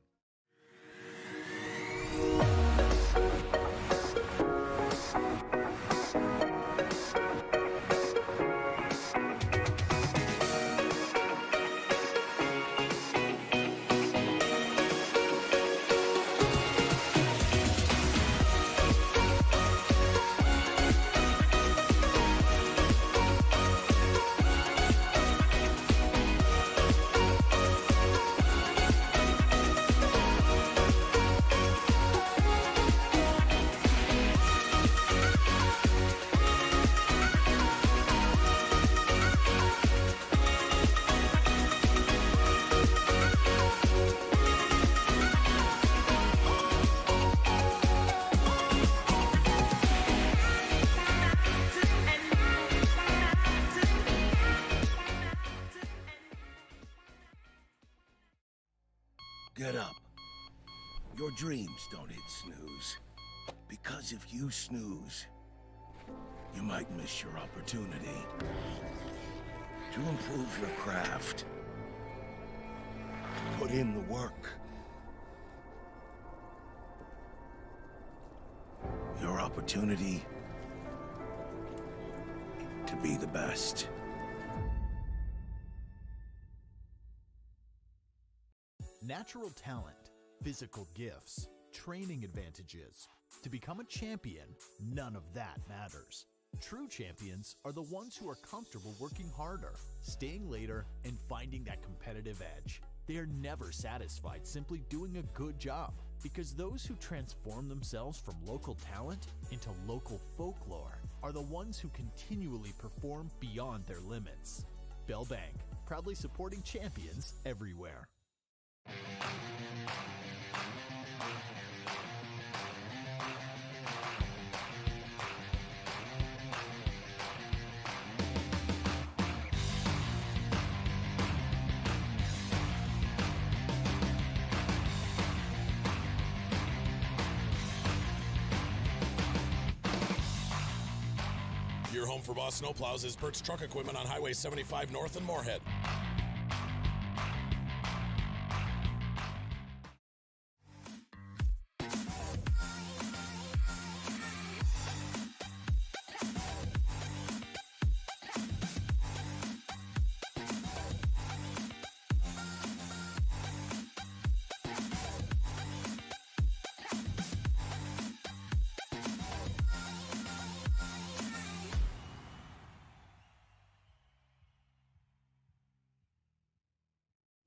Get up. Your dreams don't hit snooze. Because if you snooze, you might miss your opportunity to improve your craft. Put in the work. Your opportunity to be the best. Natural talent, physical gifts, training advantages. To become a champion, none of that matters. True champions are the ones who are comfortable working harder, staying later, and finding that competitive edge. They are never satisfied simply doing a good job, because those who transform themselves from local talent into local folklore are the ones who continually perform beyond their limits. Bell Bank, proudly supporting champions everywhere. Your home for Boss Snowplows is Perks Truck Equipment on Highway 75 North in Moorhead.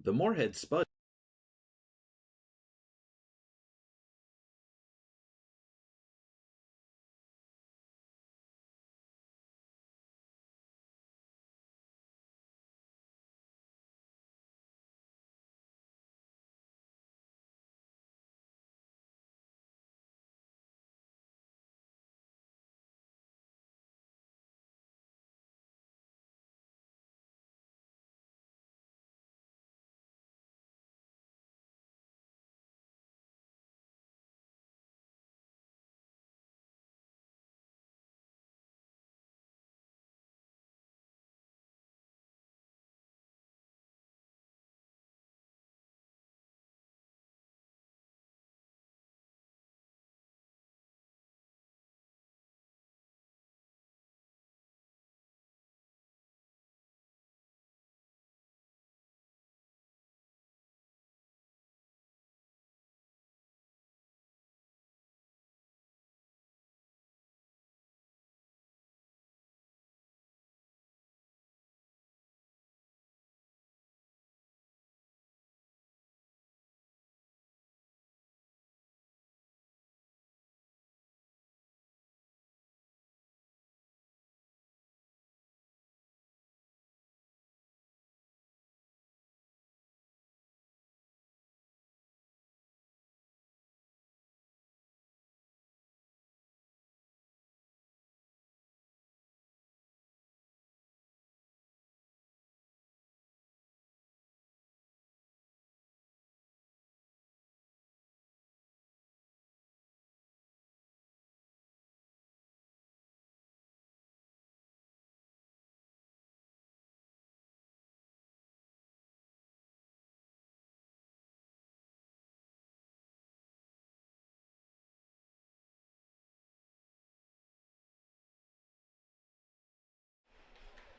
The Moorhead Spud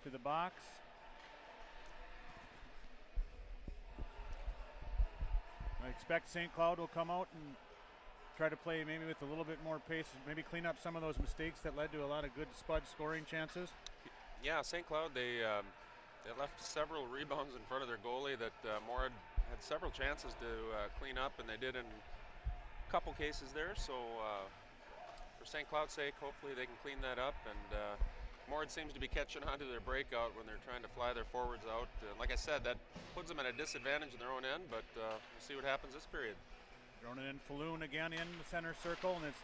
to the box. I expect St. Cloud will come out and try to play maybe with a little bit more pace, maybe clean up some of those mistakes that led to a lot of good Spud scoring chances. Yeah, St. Cloud, they left several rebounds in front of their goalie that Moorhead had several chances to clean up, and they did in a couple cases there. So for St. Cloud's sake, hopefully they can clean that up. And Moorhead seems to be catching on to their breakout when they're trying to fly their forwards out. Like I said, that puts them at a disadvantage in their own end, but we'll see what happens this period. Thrown it in, Falloon again in the center circle, and it's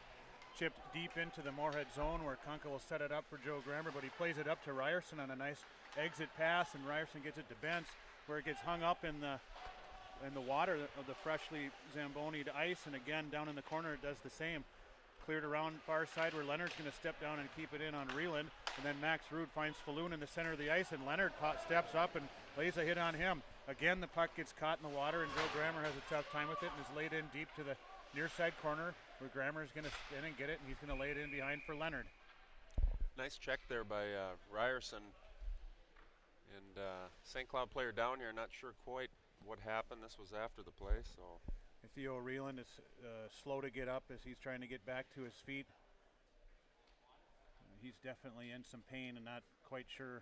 chipped deep into the Moorhead zone where Kunkel will set it up for Joe Grammer, but he plays it up to Ryerson on a nice exit pass, and Ryerson gets it to Bentz, where it gets hung up in the in the water of the freshly Zambonied ice, and again down in the corner it does the same. Cleared around far side where Leonard's going to step down and keep it in on Reland, and then Max Ruud finds Falloon in the center of the ice, and Leonard steps up and lays a hit on him. Again, the puck gets caught in the water, and Joe Grammer has a tough time with it and is laid in deep to the near side corner where Grammer is going to spin and get it, and he's going to lay it in behind for Leonard. Nice check there by Ryerson. And St. Cloud player down here, not sure quite what happened. This was after the play, so. Theo Reland is slow to get up as he's trying to get back to his feet. He's definitely in some pain and not quite sure.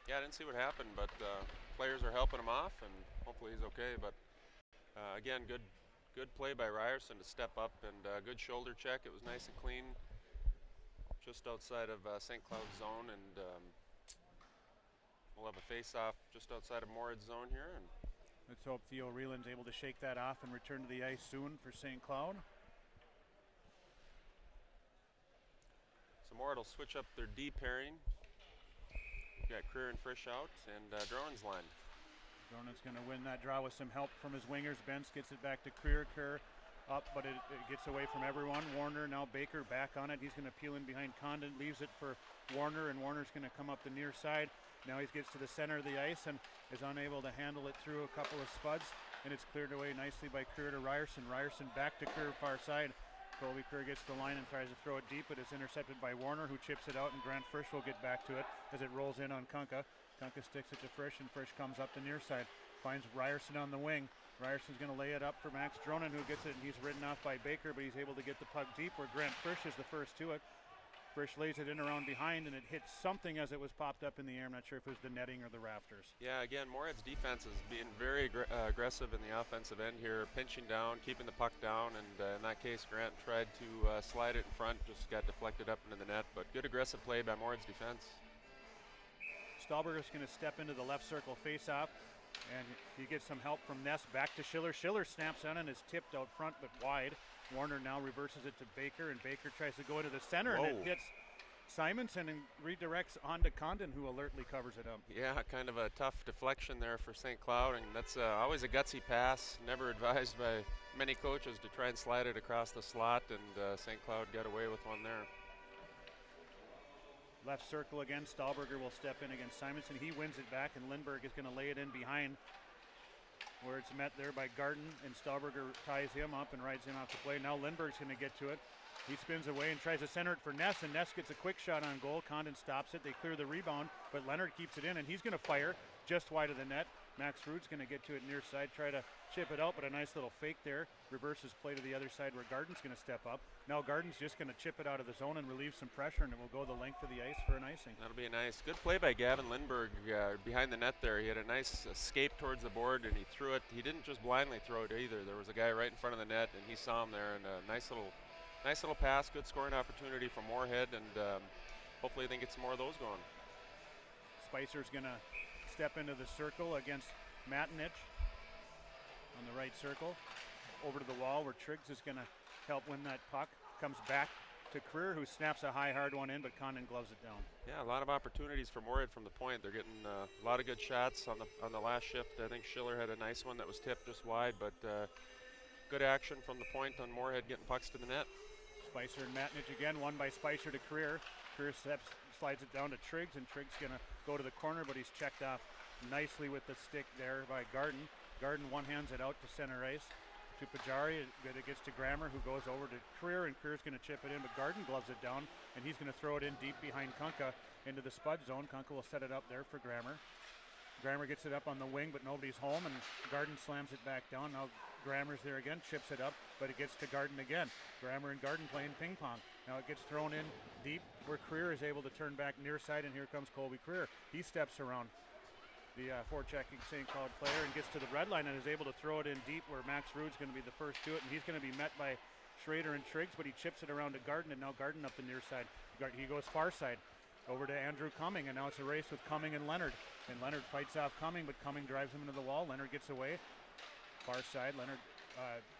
Yeah, I didn't see what happened, but players are helping him off, and hopefully he's okay. But again, good play by Ryerson to step up, and good shoulder check. It was nice and clean, just outside of St. Cloud's zone, and we'll have a face-off just outside of Moorhead's zone here. And let's hope Theo Reland's able to shake that off and return to the ice soon for St. Cloud. So Moorhead will switch up their D pairing. We've got Creer and Frisch out, and Dronan's line. Dronan's going to win that draw with some help from his wingers. Benz gets it back to Creer. Creer up, but it gets away from everyone. Warner, now Baker back on it. He's going to peel in behind Condon, leaves it for Warner, and Warner's going to come up the near side. Now he gets to the center of the ice and is unable to handle it through a couple of spuds, and it's cleared away nicely by Creer to Ryerson. Ryerson back to Creer far side. Colby Creer gets the line and tries to throw it deep, but is intercepted by Warner, who chips it out, and Grant Frisch will get back to it as it rolls in on Kunka. Kunka sticks it to Frisch, and Frisch comes up the near side, finds Ryerson on the wing. Ryerson's going to lay it up for Max Dronan, who gets it, and he's ridden off by Baker, but he's able to get the puck deep where Grant Frisch is the first to it. Frisch lays it in around behind, and it hits something as it was popped up in the air. I'm not sure if it was the netting or the rafters. Yeah, again, Moorhead's defense is being very aggressive in the offensive end here, pinching down, keeping the puck down, and in that case, Grant tried to slide it in front, just got deflected up into the net, but good aggressive play by Moorhead's defense. Stahlberger's going to step into the left circle face-off, and he gets some help from Ness back to Schiller. Schiller snaps on and is tipped out front but wide. Warner now reverses it to Baker, and Baker tries to go into the center, and it hits Simonson and redirects onto Condon, who alertly covers it up. Yeah, kind of a tough deflection there for St. Cloud, and that's always a gutsy pass. Never advised by many coaches to try and slide it across the slot, and St. Cloud got away with one there. Left circle again. Stahlberger will step in against Simonson. He wins it back, and Lindbergh is going to lay it in behind, where it's met there by Garden, and Stahlberger ties him up and rides him off the play. Now Lindbergh's going to get to it. He spins away and tries to center it for Ness, and Ness gets a quick shot on goal. Condon stops it. They clear the rebound, but Leonard keeps it in, and he's going to fire just wide of the net. Max Ruud's going to get to it near side, try to chip it out, but a nice little fake there. Reverses play to the other side where Garden's going to step up. Now Garden's just going to chip it out of the zone and relieve some pressure, and it will go the length of the ice for an icing. That'll be a nice, good play by Gavin Lindbergh behind the net there. He had a nice escape towards the board, and he threw it. He didn't just blindly throw it either. There was a guy right in front of the net, and he saw him there, and a nice little pass, good scoring opportunity for Moorhead, and hopefully they can get some more of those going. Spicer's going to step into the circle against Matinich on the right circle. Over to the wall where Triggs is going to help win that puck. Comes back to Creer, who snaps a high, hard one in, but Condon gloves it down. Yeah, a lot of opportunities for Moorhead from the point. They're getting a lot of good shots on the last shift. I think Schiller had a nice one that was tipped just wide, but good action from the point on Moorhead getting pucks to the net. Spicer and Matinich again, won by Spicer to Creer. Creer slides it down to Triggs, and Triggs going to go to the corner, but he's checked off nicely with the stick there by Garden. Garden one-hands it out to center ice to Pajari. It gets to Grammer, who goes over to Creer, and Creer's going to chip it in, but Garden gloves it down, and he's going to throw it in deep behind Kunka into the spud zone. Kunka will set it up there for Grammer. Grammer gets it up on the wing, but nobody's home, and Garden slams it back down. Now Grammer's there again, chips it up, but it gets to Garden again. Grammer and Garden playing ping pong. Now it gets thrown in deep where Creer is able to turn back near side, and here comes Colby Creer. He steps around the forechecking St. Cloud player and gets to the red line and is able to throw it in deep where Max Ruud's going to be the first to it, and he's going to be met by Schrader and Triggs, but he chips it around to Garden, and now Garden up the near side. He goes far side over to Andrew Cumming, and now it's a race with Cumming and Leonard. And Leonard fights off Cumming, but Cumming drives him into the wall. Leonard gets away. Far side, Leonard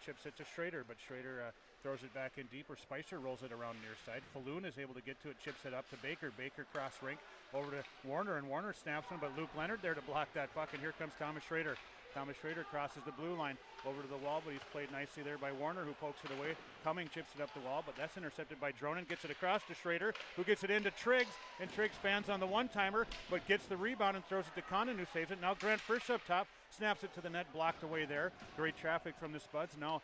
chips it to Schrader, but Schrader throws it back in deep where Spicer rolls it around near side. Falloon is able to get to it, chips it up to Baker. Baker cross rink over to Warner, and Warner snaps him, but Luke Leonard there to block that puck, and here comes Thomas Schrader. Thomas Schrader crosses the blue line over to the wall, but he's played nicely there by Warner, who pokes it away. Cumming chips it up the wall, but that's intercepted by Dronen. Gets it across to Schrader, who gets it into Triggs, and Triggs fans on the one-timer, but gets the rebound and throws it to Condon, who saves it. Now Grant Frisch up top, snaps it to the net, blocked away there. Great traffic from the Spuds. Now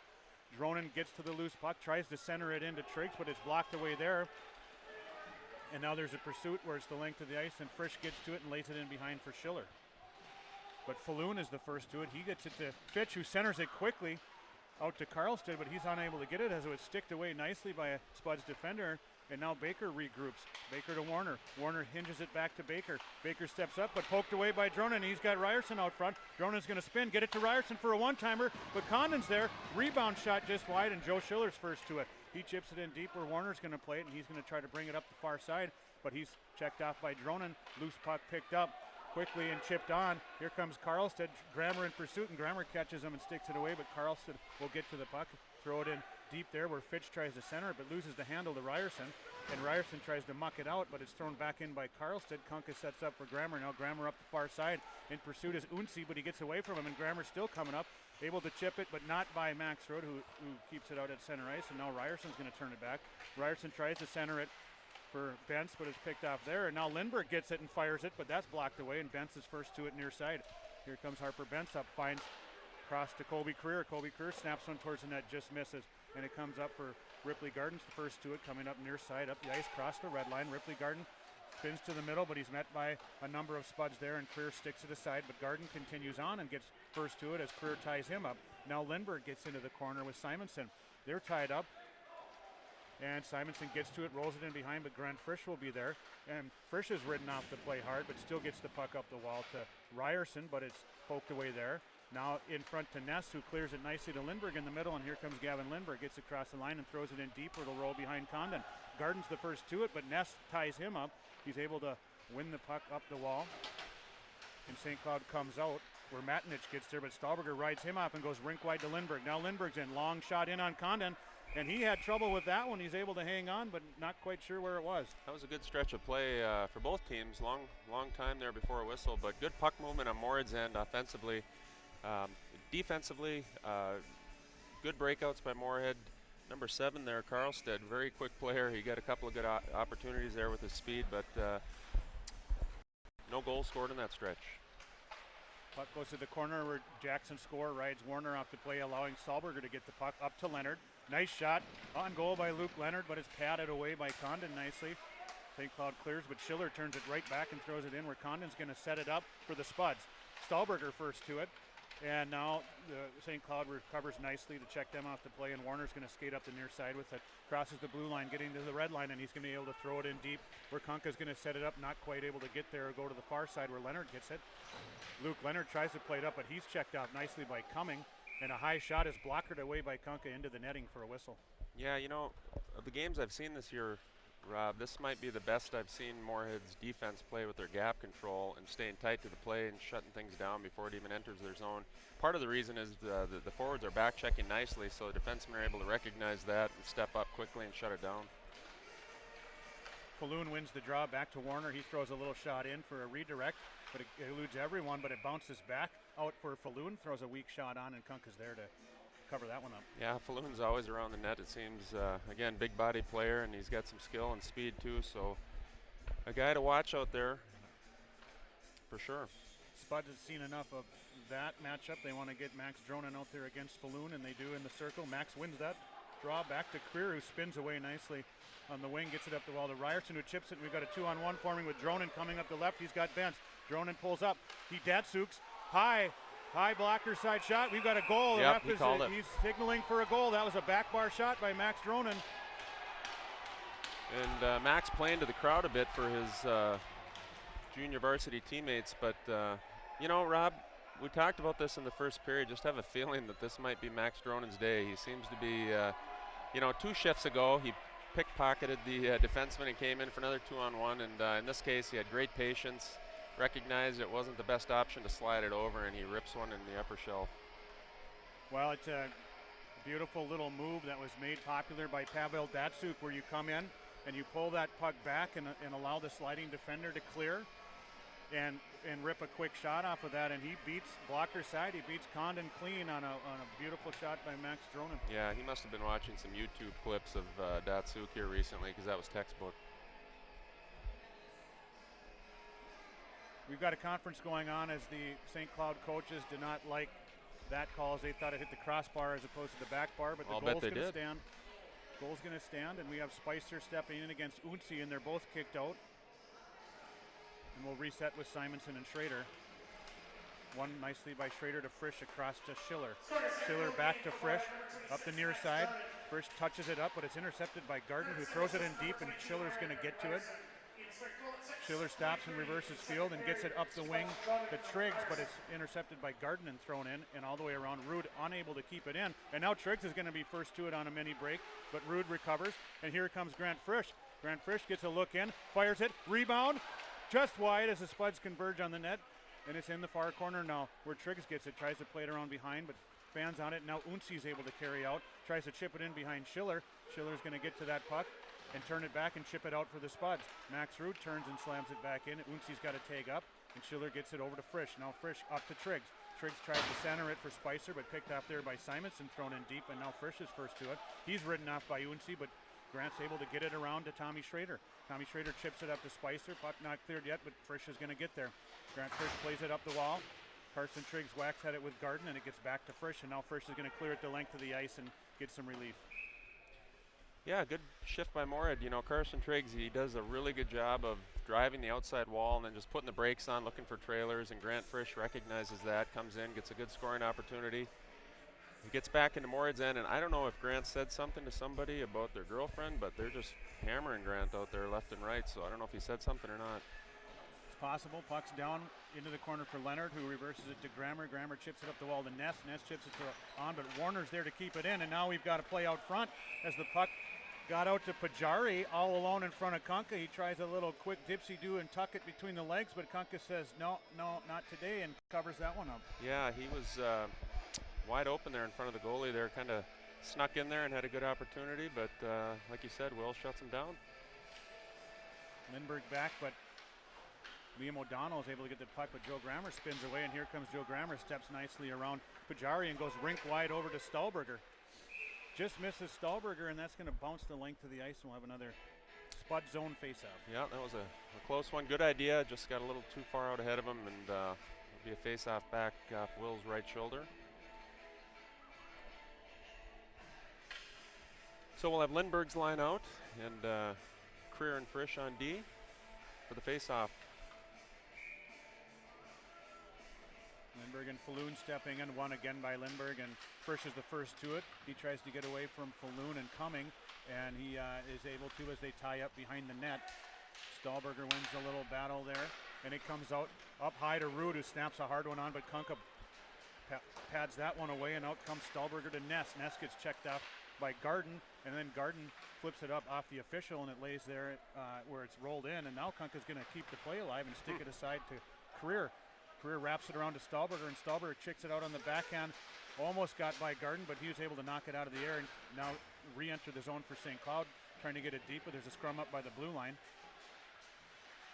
Dronen gets to the loose puck, tries to center it into Triggs, but it's blocked away there. And now there's a pursuit where it's the length of the ice, and Frisch gets to it and lays it in behind for Schiller. But Falloon is the first to it. He gets it to Fitch, who centers it quickly out to Karlstead, but he's unable to get it as it was sticked away nicely by a Spuds defender. And now Baker regroups. Baker to Warner. Warner hinges it back to Baker. Baker steps up, but poked away by Dronen. He's got Ryerson out front. Dronen's going to spin, get it to Ryerson for a one-timer, but Condon's there. Rebound shot just wide, and Joe Schiller's first to it. He chips it in deep where Warner's going to play it, and he's going to try to bring it up the far side, but he's checked off by Dronen. Loose puck picked up quickly and chipped on. Here comes Karlstead. Grammer in pursuit, and Grammer catches him and sticks it away, but Karlstead will get to the puck, throw it in deep there where Fitch tries to center it, but loses the handle to Ryerson, and Ryerson tries to muck it out, but it's thrown back in by Karlstead. Kunka sets up for Grammer. Now Grammer up the far side. In pursuit is Unsi, but he gets away from him, and Grammer's still coming up, able to chip it, but not by Max Road, who keeps it out at center ice, and now Ryerson's going to turn it back. Ryerson tries to center it for Bentz, but it's picked off there, and now Lindbergh gets it and fires it, but that's blocked away, and Bentz is first to it near side. Here comes Harper Bentz up, finds cross to Colby Creer. Colby Creer snaps one towards the net, just misses, and it comes up for Ripley Gardens, the first to it, coming up near side, up the ice, cross the red line. Ripley Garden spins to the middle, but he's met by a number of Spuds there, and Creer sticks it aside, but Garden continues on and gets first to it as Creer ties him up. Now Lindbergh gets into the corner with Simonson. They're tied up, and Simonson gets to it, rolls it in behind, but Grant Frisch will be there, and Frisch is ridden off to play hard, but still gets the puck up the wall to Ryerson, but it's poked away there. Now in front to Ness, who clears it nicely to Lindbergh in the middle, and here comes Gavin Lindbergh, gets across the line and throws it in deep, where it'll roll behind Condon. Garden's the first to it, but Ness ties him up. He's able to win the puck up the wall, and St. Cloud comes out where Matinich gets there, but Stahlberger rides him off and goes rink wide to Lindbergh. Now Lindbergh's in, long shot in on Condon, and he had trouble with that one. He's able to hang on, but not quite sure where it was. That was a good stretch of play for both teams. Long time there before a whistle, but good puck movement on Moorhead's end offensively. Defensively, good breakouts by Moorhead. Number 7 there, Karlstead, very quick player. He got a couple of good opportunities there with his speed, but no goals scored in that stretch. Puck goes to the corner where Jackson rides Warner off the play, allowing Stahlberger to get the puck up to Leonard. Nice shot on goal by Luke Leonard, but it's padded away by Condon nicely. St. Cloud clears, but Schiller turns it right back and throws it in where Condon's going to set it up for the Spuds. Stahlberger first to it. And now St. Cloud recovers nicely to check them off the play, and Warner's going to skate up the near side with it. Crosses the blue line, getting to the red line, and he's going to be able to throw it in deep where Kunka's going to set it up, not quite able to get there or go to the far side where Leonard gets it. Luke Leonard tries to play it up, but he's checked out nicely by Cumming, and a high shot is blocked away by Kunka into the netting for a whistle. Yeah, you know, of the games I've seen this year, Rob, this might be the best I've seen Moorhead's defense play with their gap control and staying tight to the play and shutting things down before it even enters their zone. Part of the reason is the forwards are back checking nicely, so the defensemen are able to recognize that and step up quickly and shut it down. Falloon wins the draw back to Warner. He throws a little shot in for a redirect, but it eludes everyone, but it bounces back out for Falloon, throws a weak shot on, and Kunka's there to cover that one up. Yeah, Falloon's always around the net, it seems. Again, big body player, and he's got some skill and speed too, so a guy to watch out there for sure. Spuds has seen enough of that matchup. They want to get Max Dronen out there against Falloon, and they do in the circle. Max wins that draw back to Creer, who spins away nicely on the wing, gets it up the wall to Ryerson, who chips it. We've got a 2-on-1 forming with Dronen coming up the left. He's got Bentz. Dronen pulls up. He Datsuk's high blocker side shot. We've got a goal. Yep, the ref is he's signaling for a goal. That was a back bar shot by Max Dronen. And Max playing to the crowd a bit for his junior varsity teammates, but you know, Rob, we talked about this in the first period. Just have a feeling that this might be Max Dronen's day. He seems to be, you know, 2 shifts ago he pickpocketed the defenseman and came in for another 2-on-1, and in this case he had great patience, recognized it wasn't the best option to slide it over, and he rips one in the upper shelf. Well, it's a beautiful little move that was made popular by Pavel Datsuk, where you come in and you pull that puck back and allow the sliding defender to clear. and rip a quick shot off of that, and he beats blocker side. He beats Condon clean on a beautiful shot by Max Dronen. Yeah, he must have been watching some YouTube clips of Datsuk here recently, because that was textbook. We've got a conference going on as the St. Cloud coaches did not like that call, as they thought it hit the crossbar as opposed to the back bar, but the goal's going to stand. Goal's going to stand, and we have Spicer stepping in against Unsi, and they're both kicked out. And we'll reset with Simonson and Schrader. One nicely by Schrader to Frisch across to Schiller. Schiller back to Frisch, up the near side. Frisch touches it up, but it's intercepted by Garden, who throws it in deep, and Schiller's going to get to it. Schiller stops and reverses field and gets it up the wing to Triggs, but it's intercepted by Garden and thrown in, and all the way around. Rude unable to keep it in, and now Triggs is going to be first to it on a mini break, but Rude recovers, and here comes Grant Frisch. Grant Frisch gets a look in, fires it, rebound, just wide as the Spuds converge on the net, and it's in the far corner now where Triggs gets it, tries to play it around behind, but fans on it. Now Unsi's able to carry out, tries to chip it in behind Schiller. Schiller's going to get to that puck and turn it back and chip it out for the Spuds. Max Rude turns and slams it back in. Unsi's got to tag up, and Schiller gets it over to Frisch. Now Frisch up to Triggs. Triggs tries to center it for Spicer, but picked off there by Simonson, thrown in deep, and now Frisch is first to it. He's ridden off by Unsi, but Grant's able to get it around to Tommy Schrader. Tommy Schrader chips it up to Spicer. Puck not cleared yet, but Frisch is going to get there. Grant Frisch plays it up the wall. Carson Triggs whacks at it with Garden, and it gets back to Frisch, and now Frisch is going to clear it the length of the ice and get some relief. Yeah, good shift by Moorhead. You know, Carson Triggs, he does a really good job of driving the outside wall and then just putting the brakes on, looking for trailers, and Grant Frisch recognizes that, comes in, gets a good scoring opportunity. He gets back into Moorhead's end, and I don't know if Grant said something to somebody about their girlfriend, but they're just hammering Grant out there left and right, so I don't know if he said something or not. It's possible. Puck's down into the corner for Leonard, who reverses it to Grammer. Grammer chips it up the wall to Ness. Ness chips it on, but Warner's there to keep it in, and now we've got to play out front as the puck got out to Pajari all alone in front of Kunkka. He tries a little quick dipsy-do and tuck it between the legs, but Kunkka says, no, not today, and covers that one up. Yeah, he was wide open there in front of the goalie there, kind of snuck in there and had a good opportunity, but like you said, Will shuts him down. Lindbergh back, but Liam O'Donnell is able to get the puck, but Joe Grammer spins away, and here comes Joe Grammer, steps nicely around Pajari and goes rink wide over to Stahlberger. Just misses Stahlberger, and that's going to bounce the length of the ice, and we'll have another Spud zone face-off. Yeah, that was a close one. Good idea, just got a little too far out ahead of him, and it'll be a face-off back off Will's right shoulder. So we'll have Lindbergh's line out, and Creer and Frisch on D for the face-off. Lindbergh and Falloon stepping in, one again by Lindbergh, and Frisch is the first to it. He tries to get away from Falloon and Cumming, and he is able to as they tie up behind the net. Stahlberger wins a little battle there, and it comes out up high to Rude, who snaps a hard one on, but Kunkka pads that one away, and out comes Stahlberger to Ness. Ness gets checked off by Garden, and then Garden flips it up off the official, and it lays there where it's rolled in, and now Kunkka's going to keep the play alive and stick it aside to Creer. Creer wraps it around to Stahlberger, and Stahlberger chicks it out on the backhand. Almost got by Garden, but he was able to knock it out of the air and now re-enter the zone for St. Cloud, trying to get it deep, but there's a scrum up by the blue line.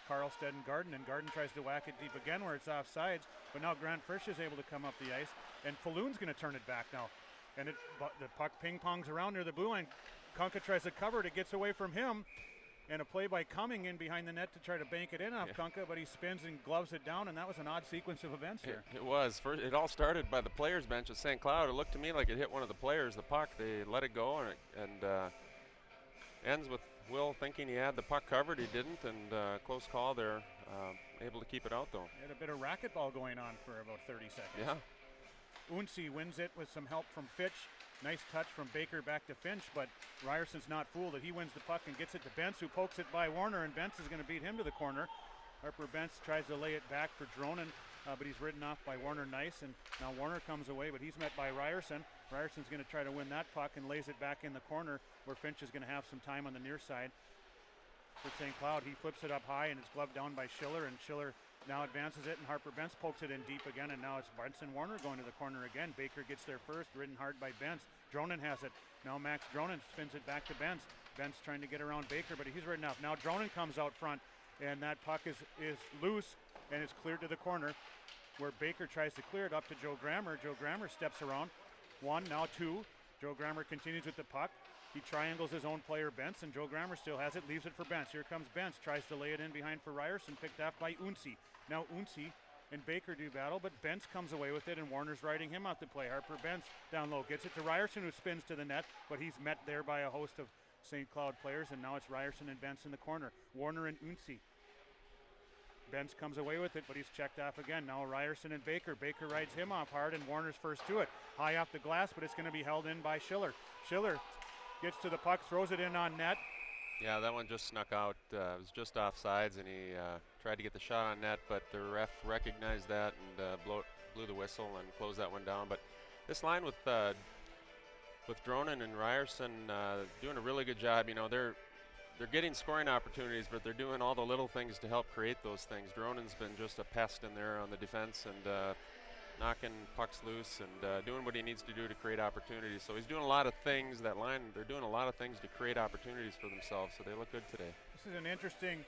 Carlstead and Garden tries to whack it deep again where it's offsides, but now Grant Frisch is able to come up the ice, and Falloon's going to turn it back now. And the puck ping-pongs around near the blue line. Kunkka tries to cover it, it gets away from him, and a play by Cumming in behind the net to try to bank it in off Kunkka, but he spins and gloves it down, and that was an odd sequence of events here. It was. First, it all started by the players' bench at St. Cloud. It looked to me like it hit one of the players, the puck. They let it go, and ends with Will thinking he had the puck covered. He didn't, and close call there. Able to keep it out, though. He had a bit of racquetball going on for about 30 seconds. Yeah. Unsi wins it with some help from Fitch. Nice touch from Baker back to Finch, but Ryerson's not fooled that he wins the puck and gets it to Bentz, who pokes it by Warner, and Bentz is going to beat him to the corner. Harper Bentz tries to lay it back for Dronen, but he's ridden off by Warner Nice, and now Warner comes away, but he's met by Ryerson. Ryerson's going to try to win that puck and lays it back in the corner where Finch is going to have some time on the near side. For St. Cloud, he flips it up high, and it's gloved down by Schiller, and Schiller now advances it, and Harper Bentz pokes it in deep again, and now it's Benson Warner going to the corner again. Baker gets there first, ridden hard by Bentz. Dronen has it. Now Max Dronen spins it back to Bentz. Bentz trying to get around Baker, but he's ridden off. Now Dronen comes out front, and that puck is loose, and it's cleared to the corner where Baker tries to clear it up to Joe Grammer. Joe Grammer steps around. 1, now 2. Joe Grammer continues with the puck. He triangles his own player, Bentz, and Joe Grammer still has it, leaves it for Bentz. Here comes Bentz, tries to lay it in behind for Ryerson, picked off by Unsi. Now Unsi and Baker do battle, but Bentz comes away with it, and Warner's riding him out to play. Harper Bentz down low, gets it to Ryerson, who spins to the net, but he's met there by a host of St. Cloud players, and now it's Ryerson and Bentz in the corner. Warner and Unsi. Bentz comes away with it, but he's checked off again. Now Ryerson and Baker. Baker rides him off hard, and Warner's first to it. High off the glass, but it's going to be held in by Schiller. Schiller gets to the puck, throws it in on net. Yeah, that one just snuck out. It was just offsides, and he tried to get the shot on net, but the ref recognized that and blew the whistle and closed that one down. But this line with Dronen and Ryerson doing a really good job. You know, they're getting scoring opportunities, but they're doing all the little things to help create those things. Dronen's been just a pest in there on the defense and knocking pucks loose and doing what he needs to do to create opportunities. So he's doing a lot of things, that line, they're doing a lot of things to create opportunities for themselves, so they look good today. This is an interesting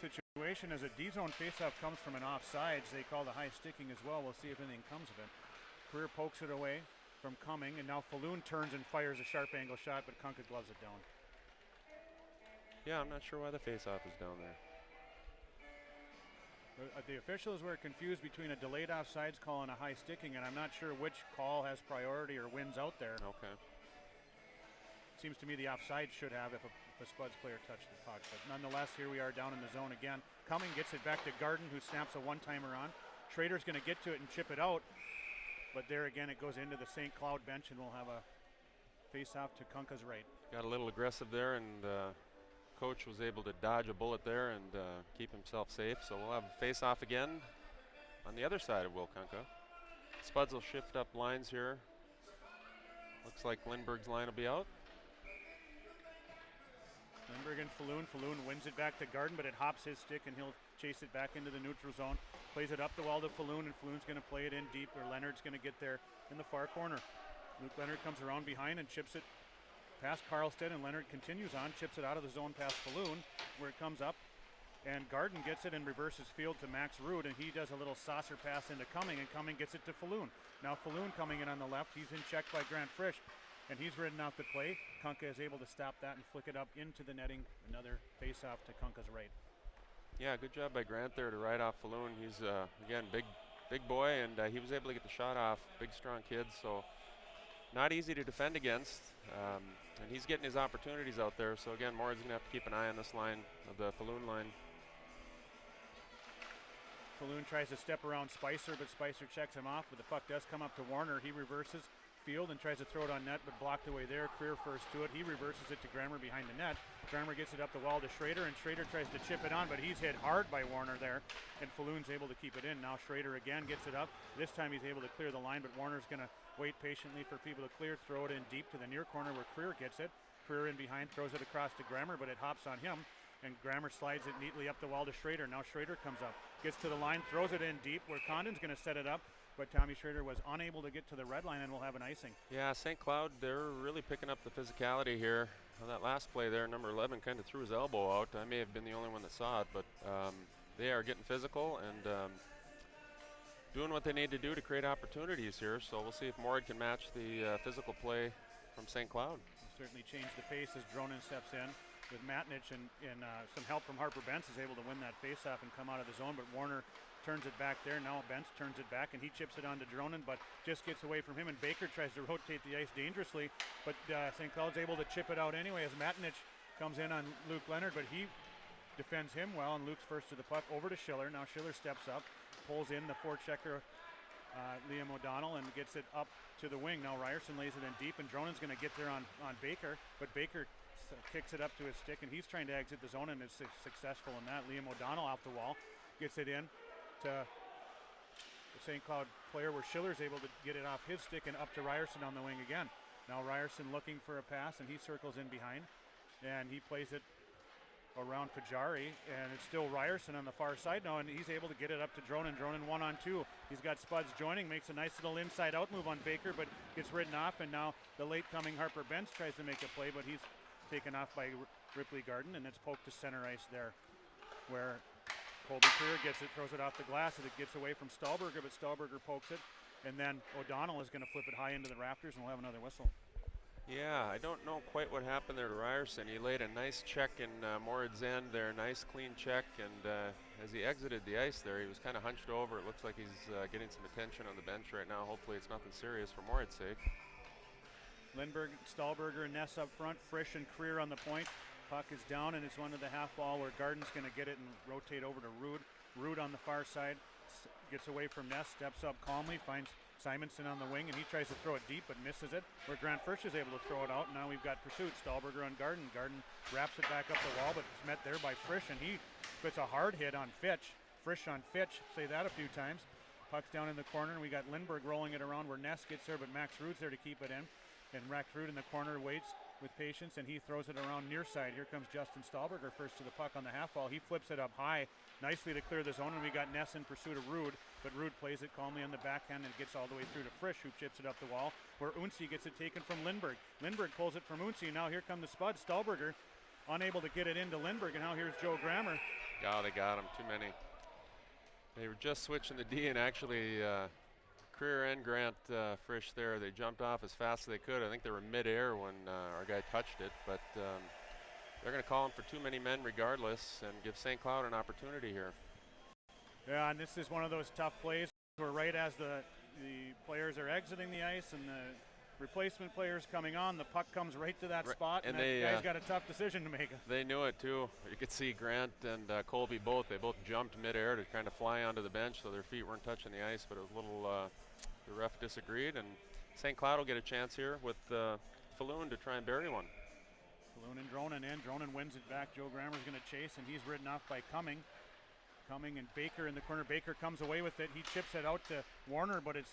situation as a D-zone faceoff comes from an offsides. They call the high sticking as well. We'll see if anything comes of it. Career pokes it away from Cumming, and now Falloon turns and fires a sharp angle shot, but Kunka gloves it down. Yeah, I'm not sure why the faceoff is down there. The officials were confused between a delayed offsides call and a high sticking, and I'm not sure which call has priority or wins out there. Okay. Seems to me the offside should have if a Spuds player touched the puck, but nonetheless, here we are down in the zone again. Cumming gets it back to Garden, who snaps a one-timer on. Schrader's going to get to it and chip it out, but there again it goes into the St. Cloud bench, and we'll have a face-off to Kunka's right. Got a little aggressive there, and coach was able to dodge a bullet there and keep himself safe. So we'll have a face-off again on the other side of Will Kunka. Spuds will shift up lines here. Looks like Lindbergh's line will be out. Lindbergh and Falloon. Falloon wins it back to Garden, but it hops his stick, and he'll chase it back into the neutral zone. Plays it up the wall to Falloon, and Falloon's going to play it in deep, or Leonard's going to get there in the far corner. Luke Leonard comes around behind and chips it past Carlstead, and Leonard continues on, chips it out of the zone past Falloon, where it comes up, and Garden gets it and reverses field to Max Rude, and he does a little saucer pass into Cumming, and Cumming gets it to Falloon. Now Falloon coming in on the left, he's in check by Grant Frisch, and he's ridden out the play. Kunka is able to stop that and flick it up into the netting. Another face-off to Kunka's right. Yeah, good job by Grant there to ride off Falloon. He's, again, big boy, and he was able to get the shot off. Big, strong kid, so not easy to defend against. And he's getting his opportunities out there. So again, Moorhead's going to have to keep an eye on this line, of the Falloon line. Falloon tries to step around Spicer, but Spicer checks him off, but the puck does come up to Warner. He reverses field and tries to throw it on net, but blocked away there. Career first to it. He reverses it to Grammer behind the net. Grammer gets it up the wall to Schrader, and Schrader tries to chip it on, but he's hit hard by Warner there, and Falloon's able to keep it in. Now Schrader again gets it up. This time he's able to clear the line, but Warner's going to wait patiently for people to clear, throw it in deep to the near corner where Career gets it. Career in behind, throws it across to Grammer, but it hops on him, and Grammer slides it neatly up the wall to Schrader. Now Schrader comes up, gets to the line, throws it in deep where Condon's going to set it up, but Tommy Schrader was unable to get to the red line, and will have an icing. Yeah, St. Cloud, they're really picking up the physicality here. On that last play there, number 11 kind of threw his elbow out. I may have been the only one that saw it, but they are getting physical and doing what they need to do to create opportunities here. So we'll see if Moorhead can match the physical play from St. Cloud. He'll certainly change the pace as Dronen steps in. With Matnich and some help from Harper Bentz is able to win that faceoff and come out of the zone, but Warner turns it back there. Now Bentz turns it back, and he chips it on to Dronen, but just gets away from him, and Baker tries to rotate the ice dangerously, but St. Cloud's able to chip it out anyway as Matnich comes in on Luke Leonard, but he defends him well, and Luke's first to the puck over to Schiller. Now Schiller steps up, pulls in the forechecker Liam O'Donnell, and gets it up to the wing. Now Ryerson lays it in deep, and Dronen's going to get there on Baker, but Baker kicks it up to his stick, and he's trying to exit the zone, and is successful in that. Liam O'Donnell off the wall gets it in to the St. Cloud player, where Schiller's able to get it off his stick and up to Ryerson on the wing again. Now Ryerson looking for a pass, and he circles in behind, and he plays it around Pajari, and it's still Ryerson on the far side now, and he's able to get it up to Dronen. Dronen 1-on-2. He's got Spuds joining, makes a nice little inside-out move on Baker, but gets ridden off, and now the late-coming Harper Bentz tries to make a play, but he's taken off by Ripley Garden, and it's poked to center ice there, where Colby Creer gets it, throws it off the glass, and it gets away from Stahlberger, but Stahlberger pokes it. And then O'Donnell is going to flip it high into the rafters, and we'll have another whistle. Yeah, I don't know quite what happened there to Ryerson. He laid a nice check in Moorhead's end there, nice clean check, and as he exited the ice there, he was kind of hunched over. It looks like he's getting some attention on the bench right now. Hopefully it's nothing serious for Moorhead's sake. Lindbergh, Stahlberger, and Ness up front, Frisch and Creer on the point. Puck is down, and it's one to the half wall where Garden's going to get it and rotate over to Ruud. Ruud on the far side gets away from Ness, steps up calmly, finds Simonson on the wing, and he tries to throw it deep but misses it, where Grant Frisch is able to throw it out. Now we've got pursuit. Stahlberger on Garden. Garden wraps it back up the wall, but it's met there by Frisch, and he puts a hard hit on Fitch. Frisch on Fitch, say that a few times. Puck's down in the corner, and we got Lindbergh rolling it around where Ness gets there, but Max Ruud's there to keep it in. And Max Ruud in the corner waits with patience, and he throws it around near side. Here comes Justin Stahlberger first to the puck on the half wall. He flips it up high nicely to clear the zone, and we got Ness in pursuit of Ruud, but Ruud plays it calmly on the backhand and it gets all the way through to Frisch, who chips it up the wall, where Unsi gets it taken from Lindbergh. Lindbergh pulls it from Unsi, and now here come the Spuds. Stahlberger unable to get it into Lindbergh, and now here's Joe Grammer. Oh, they got him, too many. They were just switching the D, and actually Creer and Grant Frisch there, they jumped off as fast as they could. I think they were mid-air when our guy touched it, but they're going to call him for too many men regardless and give St. Cloud an opportunity here. Yeah, and this is one of those tough plays where right as the players are exiting the ice and the replacement players coming on, the puck comes right to that spot, and that guy's got a tough decision to make. They knew it too. You could see Grant and Colby both. They both jumped mid-air to kind of fly onto the bench, so their feet weren't touching the ice, but it was a little, the ref disagreed, and St. Cloud will get a chance here with Falloon to try and bury one. Falloon and Dronin wins it back. Joe Grammer's going to chase, and he's ridden off by Cumming and Baker in the corner. Baker comes away with it. He chips it out to Warner, but it's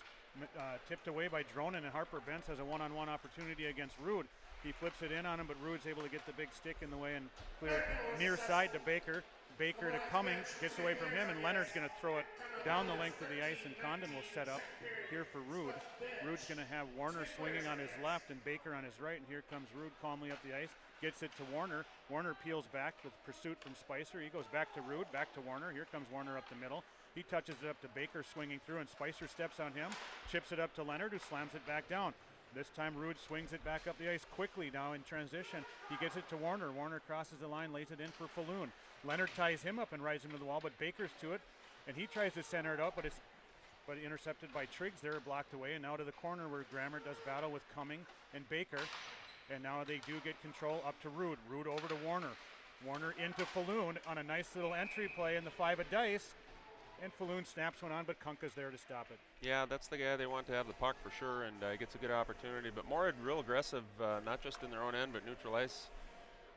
tipped away by Dronin, and Harper Bentz has a one-on-one opportunity against Ruud. He flips it in on him, but Ruud's able to get the big stick in the way and clear it near side to Baker. Baker to Cumming, gets away from him, and Leonard's going to throw it down the length of the ice, and Condon will set up here for Ruud. Ruud's going to have Warner swinging on his left and Baker on his right, and here comes Ruud calmly up the ice, gets it to Warner. Warner peels back with pursuit from Spicer. He goes back to Ruud, back to Warner. Here comes Warner up the middle. He touches it up to Baker swinging through, and Spicer steps on him, chips it up to Leonard, who slams it back down. This time Ruud swings it back up the ice quickly now in transition. He gets it to Warner. Warner crosses the line, lays it in for Falloon. Leonard ties him up and rides him to the wall, but Baker's to it, and he tries to center it out, but it's intercepted by Triggs there, blocked away, and now to the corner where Grammer does battle with Cumming and Baker. And now they do get control up to Ruud. Ruud over to Warner. Warner into Falloon on a nice little entry play in the 5 of dice. And Falloon snaps one on, but Kunka's there to stop it. Yeah, that's the guy they want to have the puck for sure, and gets a good opportunity. But Moorhead real aggressive, not just in their own end, but neutral ice.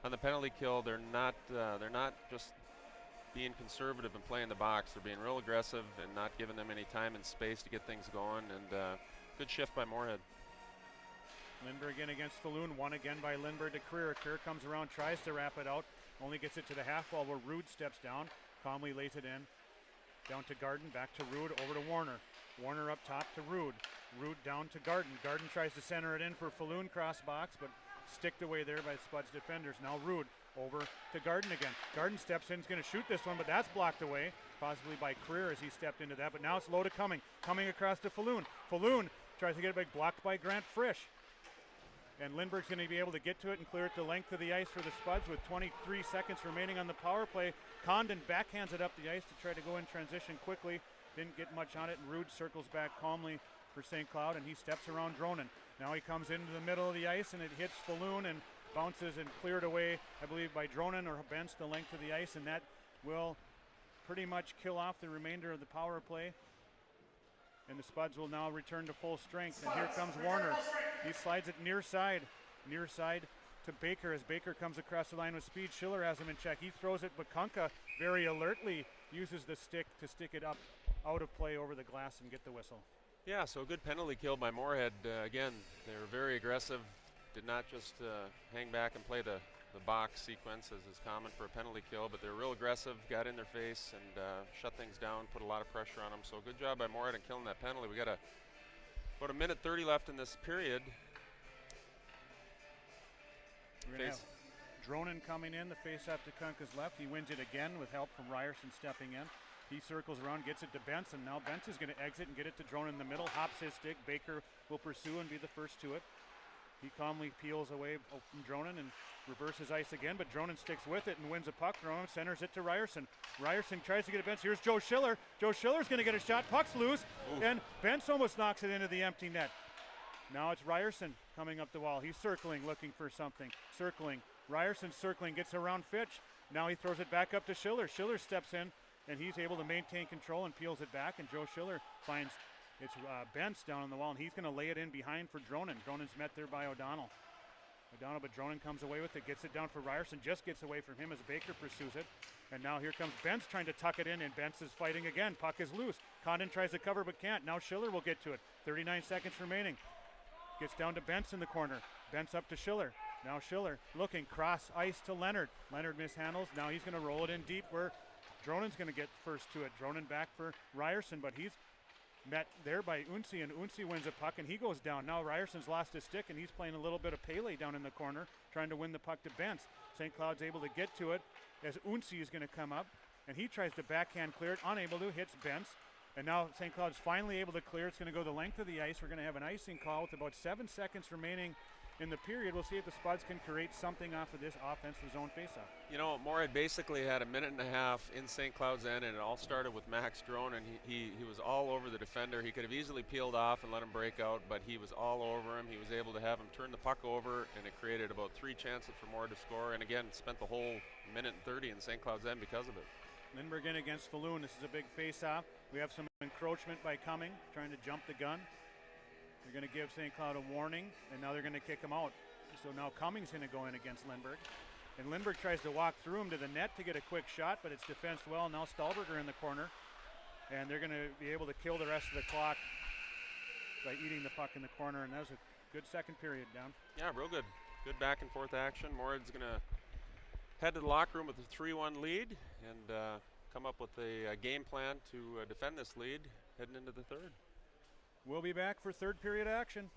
On the penalty kill, they're not just being conservative and playing the box. They're being real aggressive and not giving them any time and space to get things going. And good shift by Moorhead. Lindbergh in against Falloon, one again by Lindbergh to Creer. Creer comes around, tries to wrap it out, only gets it to the half wall where Ruud steps down. Calmly lays it in. Down to Garden, back to Ruud, over to Warner. Warner up top to Ruud. Ruud down to Garden. Garden tries to center it in for Falloon cross box, but sticked away there by Spuds defenders. Now Ruud over to Garden again. Garden steps in, is going to shoot this one, but that's blocked away, possibly by Creer as he stepped into that. But now it's low to Cumming. Cumming across to Falloon. Falloon tries to get it back, blocked by Grant Frisch. And Lindbergh's going to be able to get to it and clear it the length of the ice for the Spuds with 23 seconds remaining on the power play. Condon backhands it up the ice to try to go in transition quickly. Didn't get much on it, and Ruud circles back calmly for St. Cloud, and he steps around Dronin. Now he comes into the middle of the ice, and it hits Falloon and bounces and cleared away, I believe, by Dronin or Bentz the length of the ice, and that will pretty much kill off the remainder of the power play. And the Spuds will now return to full strength. And here comes Warner. He slides it near side to Baker as Baker comes across the line with speed. Schiller has him in check. He throws it, but Kunka very alertly uses the stick to stick it up out of play over the glass and get the whistle. Yeah, so a good penalty kill by Moorhead. Again, they were very aggressive. Did not just hang back and play the box sequence as is common for a penalty kill, but they're real aggressive, got in their face and shut things down, put a lot of pressure on them. So good job by Moorhead in killing that penalty. We got about a minute 30 left in this period. We're going to have Dronin coming in, the face-off to Kunka's left. He wins it again with help from Ryerson stepping in. He circles around, gets it to Benson. Now Benson's going to exit and get it to Dronin in the middle. Hops his stick. Baker will pursue and be the first to it. He calmly peels away from Dronin and reverses ice again, but Dronin sticks with it and wins a puck. Dronin centers it to Ryerson. Ryerson tries to get it Benson. Here's Joe Schiller. Joe Schiller's going to get a shot. Puck's loose, and Benson almost knocks it into the empty net. Now it's Ryerson coming up the wall. He's circling, looking for something. Circling. Ryerson circling, gets around Fitch. Now he throws it back up to Schiller. Schiller steps in, and he's able to maintain control and peels it back, and Joe Schiller finds it's Bentz down on the wall, and he's going to lay it in behind for Dronin. Dronin's met there by O'Donnell. But Dronin comes away with it, gets it down for Ryerson, just gets away from him as Baker pursues it. And now here comes Bentz trying to tuck it in, and Bentz is fighting again. Puck is loose. Condon tries to cover but can't. Now Schiller will get to it. 39 seconds remaining. Gets down to Bentz in the corner. Bentz up to Schiller. Now Schiller looking, cross ice to Leonard. Leonard mishandles. Now he's going to roll it in deep where Dronin's going to get first to it. Dronin back for Ryerson, but he's met there by Unsi, and Unsi wins a puck, and he goes down. Now Ryerson's lost his stick, and he's playing a little bit of Pele down in the corner, trying to win the puck to Bentz. St. Cloud's able to get to it as Unsi is going to come up, and he tries to backhand clear it, unable to, hits Bentz. And now St. Cloud's finally able to clear. It's going to go the length of the ice. We're going to have an icing call with about 7 seconds remaining in the period. We'll see if the Spuds can create something off of this offensive zone faceoff. You know, Moorhead basically had a minute and a half in St. Cloud's end, and it all started with Max Drone, and he was all over the defender. He could have easily peeled off and let him break out, but he was all over him. He was able to have him turn the puck over, and it created about 3 chances for Moorhead to score, and again, spent the whole minute and 30 in St. Cloud's end because of it. Lindbergh in against Falloon. This is a big face-off. We have some encroachment by Cumming, trying to jump the gun. They're going to give St. Cloud a warning, and now they're going to kick him out. So now Cummings going to go in against Lindbergh. And Lindbergh tries to walk through him to the net to get a quick shot, but it's defensed well. Now Stahlberger in the corner, and they're going to be able to kill the rest of the clock by eating the puck in the corner, and that was a good second period down. Yeah, real good. Good back and forth action. Moorhead's going to head to the locker room with a 3-1 lead and come up with a game plan to defend this lead heading into the third. We'll be back for third period action.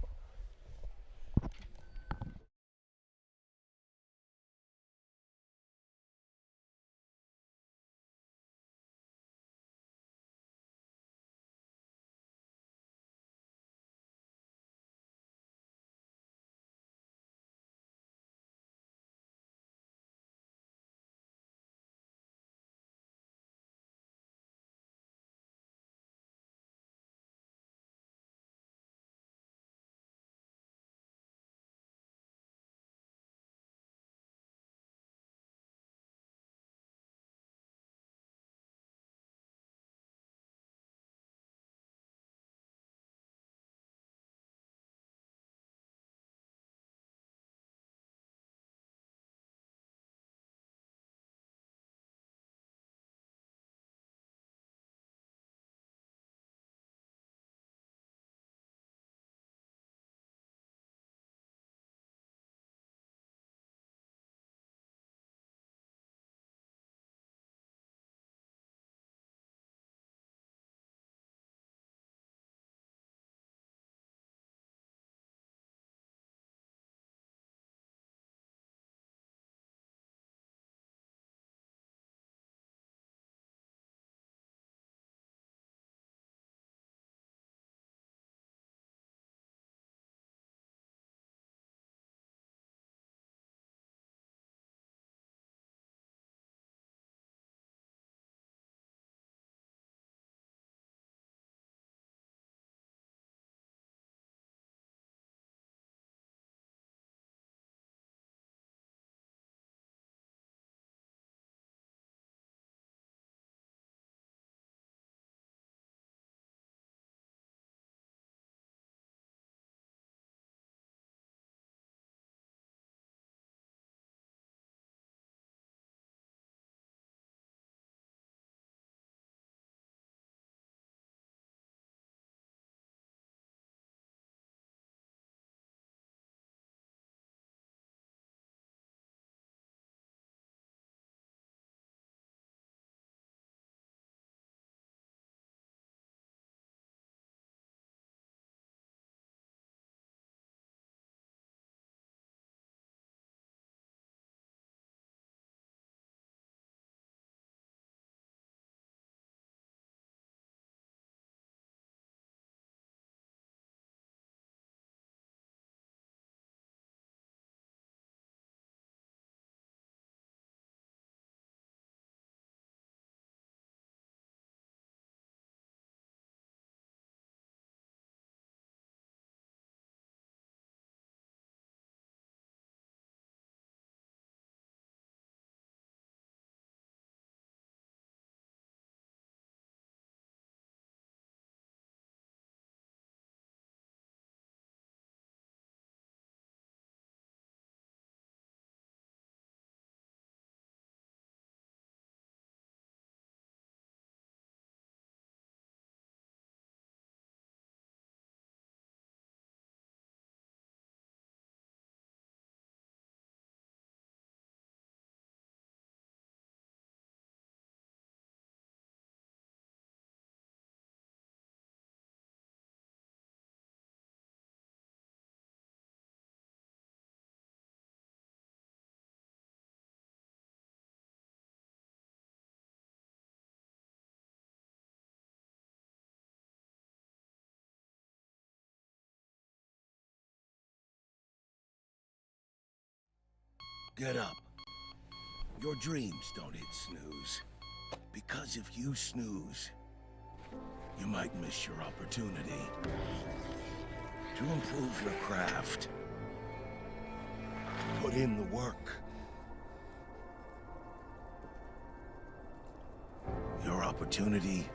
Get up. Your dreams don't hit snooze. Because if you snooze, you might miss your opportunity to improve your craft. Put in the work. Your opportunity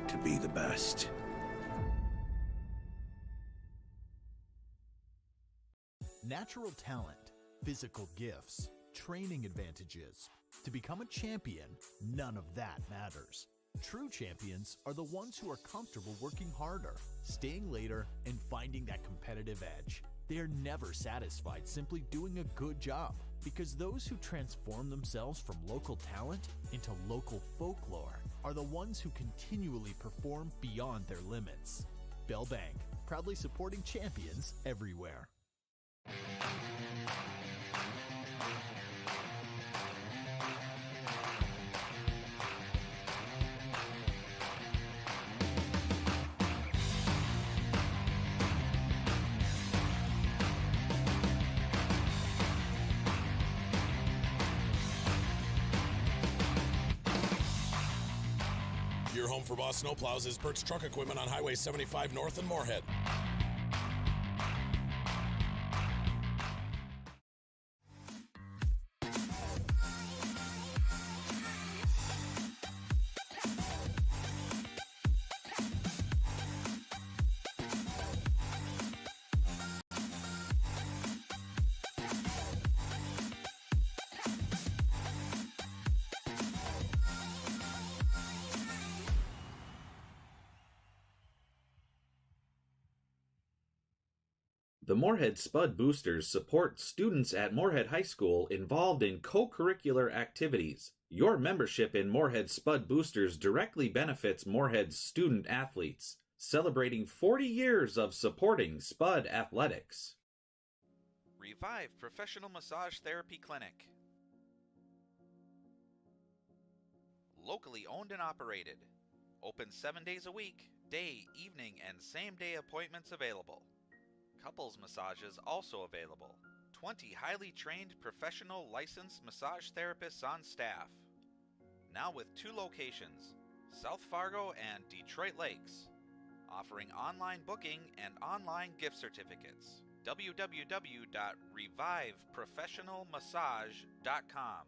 to be the best. Natural talent, physical gifts, training advantages. To become a champion, none of that matters. True champions are the ones who are comfortable working harder, staying later, and finding that competitive edge. They are never satisfied simply doing a good job, because those who transform themselves from local talent into local folklore are the ones who continually perform beyond their limits. Bell Bank, proudly supporting champions everywhere. Your home for Boss Snowplows is Bert's Truck Equipment on Highway 75 North in Moorhead. The Moorhead Spud Boosters support students at Moorhead High School involved in co-curricular activities. Your membership in Moorhead Spud Boosters directly benefits Moorhead's student athletes, celebrating 40 years of supporting Spud athletics. Revive Professional Massage Therapy Clinic. Locally owned and operated. Open 7 days a week, day, evening, and same-day appointments available. Couples massages also available. 20 highly trained professional licensed massage therapists on staff. Now with 2 locations, South Fargo and Detroit Lakes. Offering online booking and online gift certificates. www.reviveprofessionalmassage.com.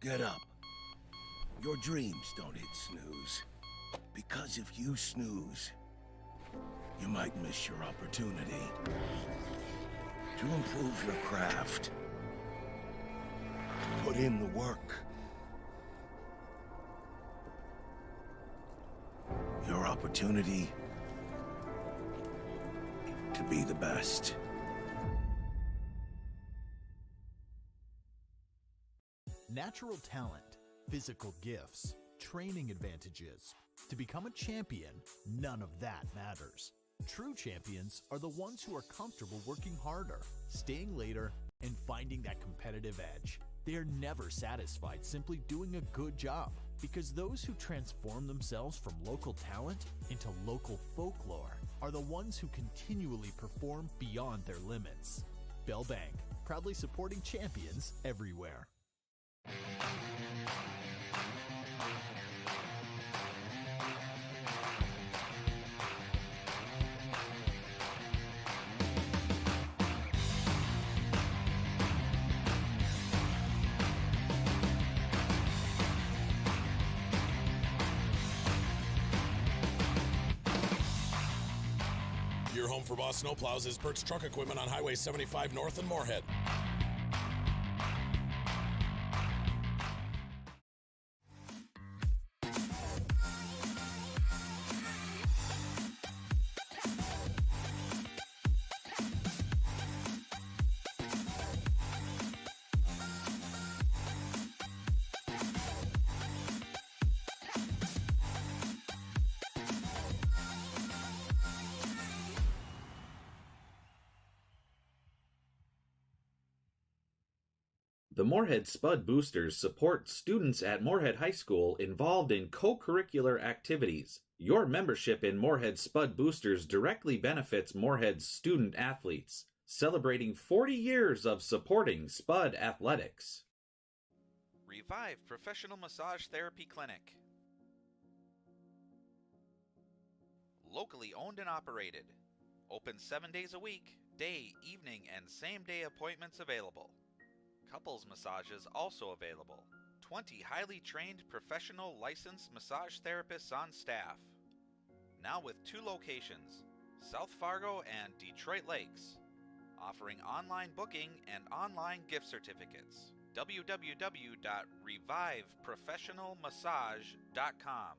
Get up. Your dreams don't hit snooze. Because if you snooze, you might miss your opportunity to improve your craft. Put in the work. Your opportunity to be the best. Natural talent, physical gifts, training advantages. To become a champion, none of that matters. True champions are the ones who are comfortable working harder, staying later, and finding that competitive edge. They are never satisfied simply doing a good job, because those who transform themselves from local talent into local folklore are the ones who continually perform beyond their limits. Bell Bank, proudly supporting champions everywhere. for Boss Snowplows is Perks Truck Equipment on Highway 75 North in Moorhead. The Moorhead Spud Boosters support students at Moorhead High School involved in co-curricular activities. Your membership in Moorhead Spud Boosters directly benefits Moorhead's student athletes, celebrating 40 years of supporting Spud athletics. Revive Professional Massage Therapy Clinic. Locally owned and operated. Open 7 days a week, day, evening, and same-day appointments available. Couples massages also available. 20 highly trained professional licensed massage therapists on staff. Now with 2 locations, South Fargo and Detroit Lakes. Offering online booking and online gift certificates. www.reviveprofessionalmassage.com.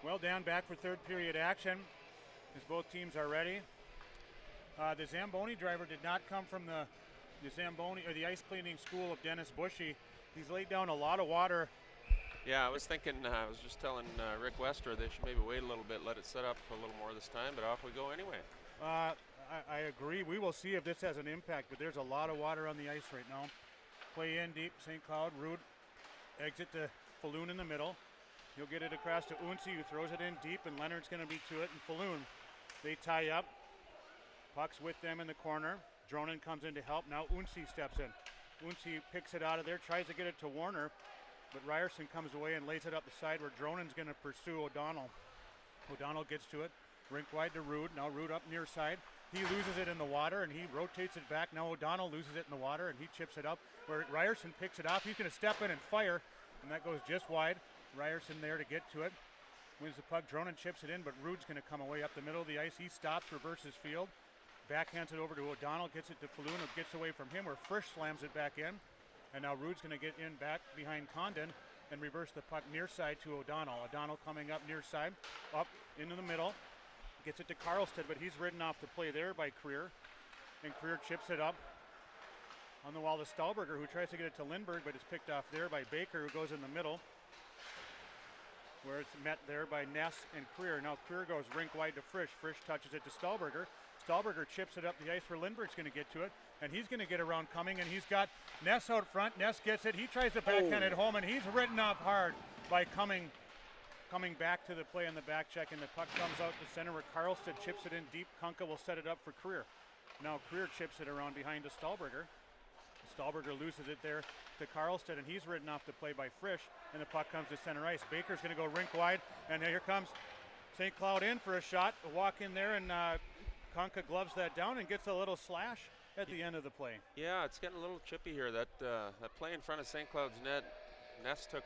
Well, Dan, back for third period action as both teams are ready. The Zamboni driver did not come from the Zamboni or the ice cleaning school of Dennis Bushy. He's laid down a lot of water. Yeah, I was thinking, I was just telling Rick Wester they should maybe wait a little bit, let it set up a little more this time, but off we go anyway. I agree. We will see if this has an impact, but there's a lot of water on the ice right now. Play in deep, St. Cloud, Rude, exit to Falloon in the middle. He'll get it across to Unsi, who throws it in deep, and Leonard's going to be to it, and Falloon. They tie up. Puck's with them in the corner. Dronin comes in to help. Now Unsi steps in. Unsi picks it out of there, tries to get it to Warner, but Ryerson comes away and lays it up the side where Dronin's going to pursue O'Donnell. O'Donnell gets to it. Rink wide to Rude. Now Rude up near side. He loses it in the water, and he rotates it back. Now O'Donnell loses it in the water, and he chips it up. Where Ryerson picks it off. He's going to step in and fire, and that goes just wide. Ryerson there to get to it. Wins the puck. Dronin chips it in, but Rude's going to come away up the middle of the ice. He stops, reverses field. Backhands it over to O'Donnell, gets it to Falloon, who gets away from him, where Frisch slams it back in. And now Rude's going to get in back behind Condon and reverse the puck near side to O'Donnell. O'Donnell coming up near side, up into the middle. Gets it to Karlstad, but he's ridden off the play there by Creer. And Creer chips it up on the wall to Stahlberger, who tries to get it to Lindbergh, but it's picked off there by Baker, who goes in the middle, where it's met there by Ness and Creer. Now Creer goes rink wide to Frisch. Frisch touches it to Stahlberger. Stahlberger chips it up the ice where Lindbergh's going to get to it, and he's going to get around Cumming, and he's got Ness out front. Ness gets it. He tries to backhand it home, and he's ridden off hard by Cumming. Coming back to the play on the back check, and the puck comes out to center where Karlstad chips it in deep. Kunka will set it up for Creer. Now Creer chips it around behind to Stahlberger. Stahlberger loses it there to Karlstad, and he's ridden off the play by Frisch, and the puck comes to center ice. Baker's going to go rink wide, and here comes St. Cloud in for a shot. A walk in there, and Kunka gloves that down and gets a little slash at the end of the play. Yeah, it's getting a little chippy here. That play in front of St. Cloud's net, Ness took,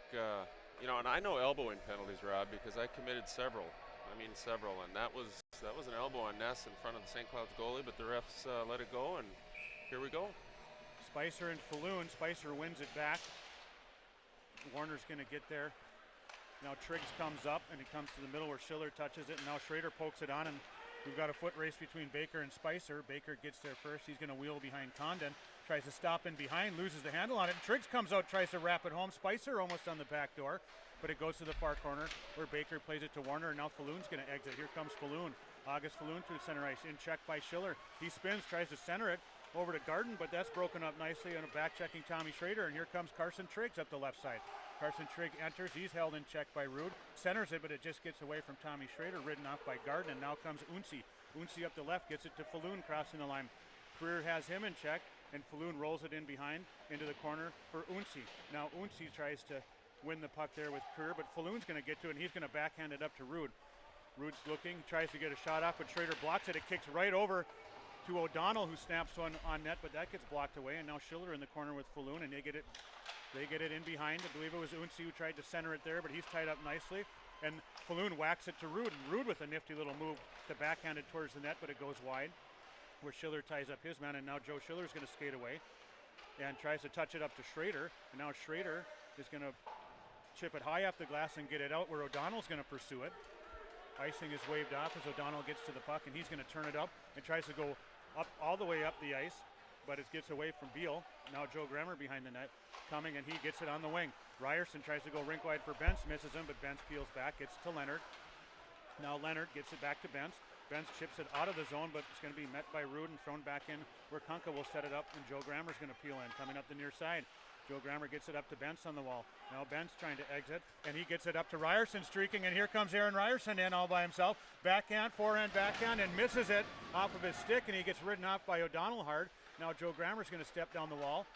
and I know elbowing penalties, Rob, because I committed several. And that was an elbow on Ness in front of the St. Cloud's goalie, but the refs let it go, and here we go. Spicer and Falloon. Spicer wins it back. Warner's going to get there. Now Triggs comes up, and he comes to the middle where Schiller touches it, and now Schrader pokes it on, and we've got a foot race between Baker and Spicer. Baker gets there first. He's going to wheel behind Condon. Tries to stop in behind, loses the handle on it. Triggs comes out, tries to wrap it home. Spicer almost on the back door, but it goes to the far corner where Baker plays it to Warner, and now Falloon's going to exit. Here comes Falloon. August Falloon through center ice. In check by Schiller. He spins, tries to center it over to Garden, but that's broken up nicely on a back-checking Tommy Schrader, and here comes Carson Triggs up the left side. Carson Trigg enters. He's held in check by Rude. Centers it, but it just gets away from Tommy Schrader, ridden off by Garden, and now comes Unsi. Unsi up the left, gets it to Falloon, crossing the line. Creer has him in check, and Falloon rolls it in behind into the corner for Unsi. Now Unsi tries to win the puck there with Creer, but Falloon's going to get to it, and he's going to backhand it up to Rude. Rude's looking, tries to get a shot off, but Schrader blocks it. It kicks right over to O'Donnell, who snaps on net, but that gets blocked away, and now Schiller in the corner with Falloon, and they get it in behind. I believe it was Unsi who tried to center it there, but he's tied up nicely. And Falloon whacks it to Rude, and Rude with a nifty little move to backhand it towards the net, but it goes wide, where Schiller ties up his man, and now Joe Schiller's going to skate away and tries to touch it up to Schrader, and now Schrader is going to chip it high off the glass and get it out, where O'Donnell's going to pursue it. Icing is waved off as O'Donnell gets to the puck, and he's going to turn it up and tries to go up all the way up the ice, but it gets away from Beal. Now Joe Grammer behind the net coming, and he gets it on the wing. Ryerson tries to go rink wide for Bentz, misses him, but Bentz peels back, gets to Leonard. Now Leonard gets it back to Bentz. Bentz chips it out of the zone, but it's going to be met by Rude and thrown back in where Kunka will set it up, and Joe Grammer's going to peel in, coming up the near side. Joe Grammer gets it up to Bentz on the wall. Now Bentz trying to exit, and he gets it up to Ryerson streaking, and here comes Aaron Ryerson in all by himself. Backhand, forehand, backhand, and misses it off of his stick, and he gets ridden off by O'Donnell hard. Now Joe Grammer's going to step down the wall,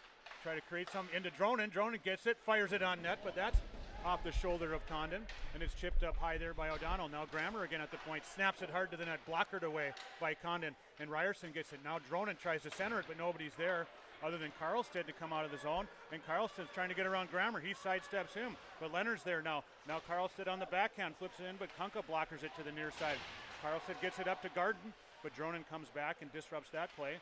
try to create some into Dronin. Dronin gets it, fires it on net, but that's off the shoulder of Condon, and it's chipped up high there by O'Donnell. Now Grammer again at the point, snaps it hard to the net, blockered away by Condon, and Ryerson gets it. Now Dronin tries to center it, but nobody's there other than Karlstad to come out of the zone, and Karlstad's trying to get around Grammer. He sidesteps him, but Leonard's there now. Now Karlstad on the backhand, flips it in, but Kunka blockers it to the near side. Karlstad gets it up to Garden, but Dronin comes back and disrupts that play.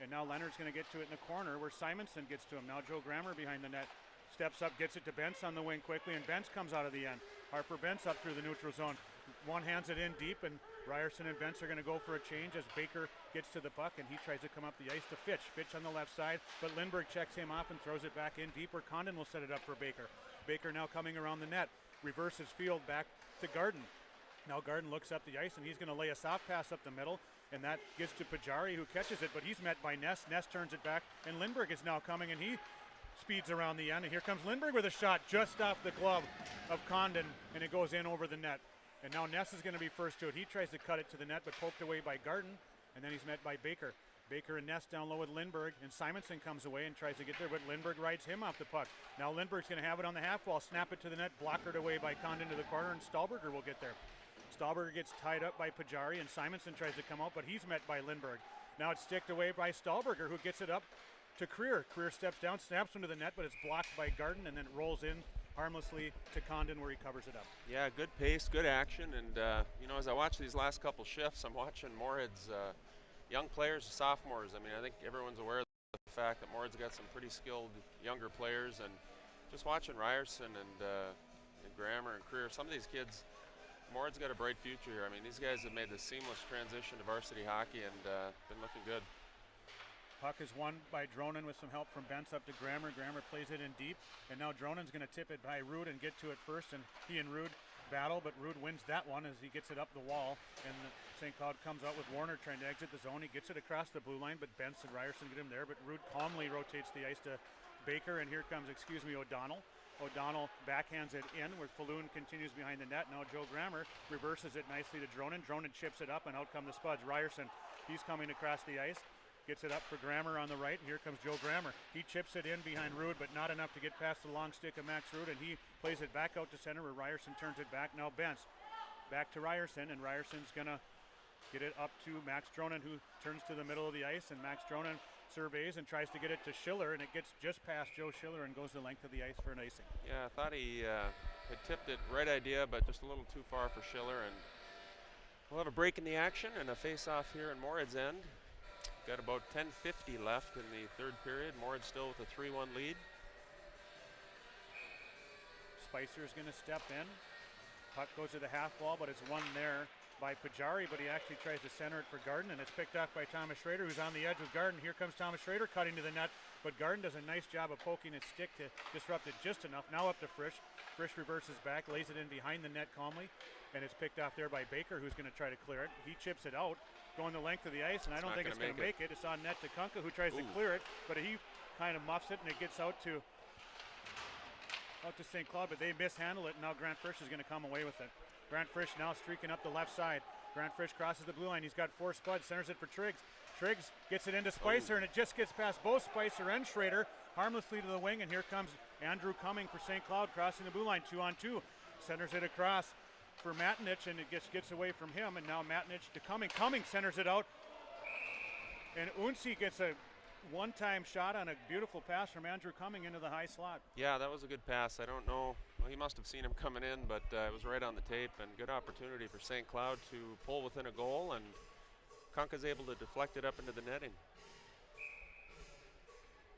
And now Leonard's going to get to it in the corner where Simonson gets to him. Now Joe Grammer behind the net. Steps up, gets it to Bentz on the wing quickly, and Bentz comes out of the end. Harper Bentz up through the neutral zone. One hands it in deep, and Ryerson and Bentz are going to go for a change as Baker gets to the puck, and he tries to come up the ice to Fitch. Fitch on the left side, but Lindbergh checks him off and throws it back in deep where Condon will set it up for Baker. Baker now coming around the net. Reverses field back to Garden. Now Garden looks up the ice, and he's going to lay a soft pass up the middle. and that gets to Pajari, who catches it, but he's met by Ness. Ness turns it back, and Lindbergh is now coming, and he speeds around the end, and here comes Lindbergh with a shot just off the glove of Condon, and it goes in over the net. And now Ness is going to be first to it. He tries to cut it to the net, but poked away by Garden, and then he's met by Baker. Baker and Ness down low with Lindbergh, and Simonson comes away and tries to get there, but Lindbergh rides him off the puck. Now Lindbergh's going to have it on the half wall, snap it to the net, blockered away by Condon to the corner, and Stahlberger will get there. Stahlberger gets tied up by Pajari, and Simonson tries to come out, but he's met by Lindbergh. Now it's sticked away by Stahlberger, who gets it up to Creer. Creer steps down, snaps into the net, but it's blocked by Garden, and then it rolls in harmlessly to Condon, where he covers it up. Yeah, good pace, good action, and as I watch these last couple shifts, I'm watching Moorhead's young players, sophomores. I mean, I think everyone's aware of the fact that Moorhead's got some pretty skilled younger players, and just watching Ryerson and Grammer and Creer, some of these kids, Moorhead's got a bright future here. I mean, these guys have made the seamless transition to varsity hockey and been looking good. Puck is won by Dronin with some help from Bentz up to Grammer. Grammer plays it in deep, and now Dronin's going to tip it by Ruud and get to it first, and he and Ruud battle, but Ruud wins that one as he gets it up the wall, and St. Cloud comes out with Warner trying to exit the zone. He gets it across the blue line, but Bentz and Ryerson get him there, but Ruud calmly rotates the ice to Baker, and here comes, O'Donnell. O'Donnell backhands it in, where Falloon continues behind the net. Now Joe Grammer reverses it nicely to Dronin. Dronin chips it up, and out come the Spuds. Ryerson, he's coming across the ice. Gets it up for Grammer on the right. Here comes Joe Grammer. He chips it in behind Ruud, but not enough to get past the long stick of Max Ruud, and he plays it back out to center where Ryerson turns it back. Now Bentz back to Ryerson, and Ryerson's going to get it up to Max Dronin, who turns to the middle of the ice, and Max Dronin surveys and tries to get it to Schiller, and it gets just past Joe Schiller and goes the length of the ice for an icing. Yeah, I thought he had tipped it right idea, but just a little too far for Schiller, and we'll have a break in the action and a face-off here in Moorhead's end. Got about 10:50 left in the third period. Moorhead still with a 3-1 lead. Spicer's going to step in. Puck goes to the half wall, but it's won there by Pajari, but he actually tries to center it for Garden, and it's picked off by Thomas Schrader, who's on the edge with Garden. Here comes Thomas Schrader cutting to the net, but Garden does a nice job of poking his stick to disrupt it just enough. Now up to Frisch. Frisch reverses back, lays it in behind the net calmly, and it's picked off there by Baker, who's going to try to clear it. He chips it out, going the length of the ice, and I don't think it's going to make it. It's on net to Kunka, who tries to clear it, but he kind of muffs it, and it gets out to St. Cloud, but they mishandle it, and now Grant Frisch is going to come away with it. Grant Frisch now streaking up the left side. Grant Frisch crosses the blue line. He's got 4 Spuds, centers it for Triggs. Triggs gets it into Spicer, and it just gets past both Spicer and Schrader, harmlessly to the wing, and here comes Andrew Cumming for St. Cloud, crossing the blue line, 2-on-2. Centers it across for Matinich, and it gets away from him, and now Matinich to Cumming. Cumming centers it out, and Unsi gets a one-time shot on a beautiful pass from Andrew Cumming into the high slot. Yeah, that was a good pass. I don't know. Well, he must have seen him coming in, but it was right on the tape, and good opportunity for St. Cloud to pull within a goal, and Kunka's able to deflect it up into the netting.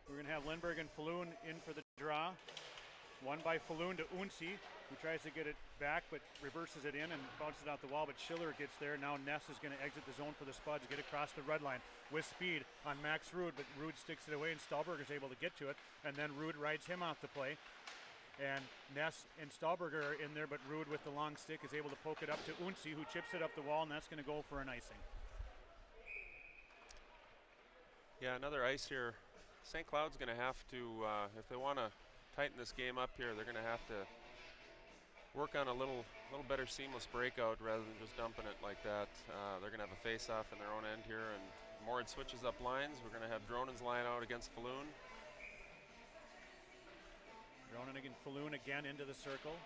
We're going to have Lindbergh and Falloon in for the draw. Won by Falloon to Unsi, who tries to get it back but reverses it in and bounces it out the wall, but Schiller gets there. Now Ness is going to exit the zone for the Spuds, get across the red line with speed on Max Ruud, but Ruud sticks it away and Stahlberger is able to get to it, and then Ruud rides him off the play. And Ness and Stahlberger are in there, but Ruud with the long stick is able to poke it up to Unsi, who chips it up the wall, and that's going to go for an icing. Yeah, another ice here. St. Cloud's going to have to, if they want to tighten this game up here, they're going to have to work on a little better seamless breakout rather than just dumping it like that. They're going to have a face-off in their own end here, and Moorhead switches up lines. We're going to have Dronin's line out against Falloon. Dronin again, Falloon again into the circle,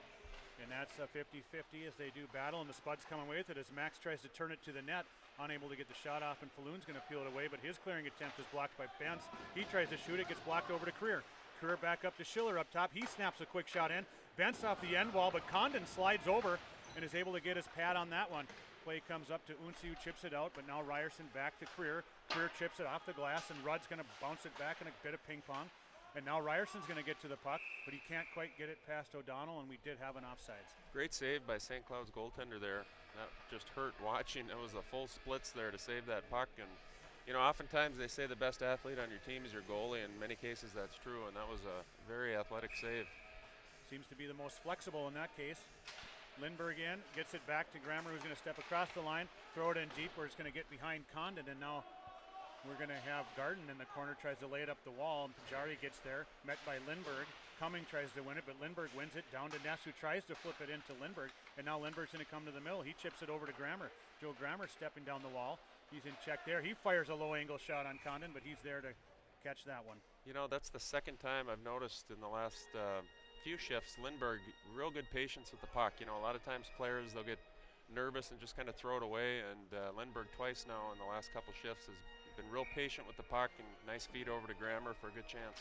and that's a 50-50 as they do battle, and the Spuds come away with it as Max tries to turn it to the net, unable to get the shot off, and Falloon's going to peel it away, but his clearing attempt is blocked by Bentz. He tries to shoot it, gets blocked over to Creer. Creer back up to Schiller up top. He snaps a quick shot in. Bentz off the end wall, but Condon slides over and is able to get his pad on that one. Play comes up to Unsi, who chips it out, but now Ryerson back to Creer. Creer chips it off the glass, and Rudd's going to bounce it back in a bit of ping pong. And now Ryerson's going to get to the puck, but he can't quite get it past O'Donnell, and we did have an offsides. Great save by St. Cloud's goaltender there. That just hurt watching. It was a full splits there to save that puck, and you know, oftentimes they say the best athlete on your team is your goalie. In many cases, that's true, and that was a very athletic save. Seems to be the most flexible in that case. Lindbergh in, gets it back to Grammer, who's going to step across the line, throw it in deep where it's going to get behind Condon, and now we're going to have Garden in the corner, tries to lay it up the wall, and Pajari gets there, met by Lindbergh. Cumming tries to win it, but Lindbergh wins it down to Ness, who tries to flip it into Lindbergh, and now Lindbergh's going to come to the middle. He chips it over to Grammer. Joe Grammer stepping down the wall. He's in check there. He fires a low-angle shot on Condon, but he's there to catch that one. You know, that's the second time I've noticed in the last few shifts, Lindbergh, real good patience with the puck. You know, a lot of times players, they'll get nervous and just kind of throw it away, and Lindbergh twice now in the last couple shifts has been real patient with the puck, and nice feed over to Grammer for a good chance.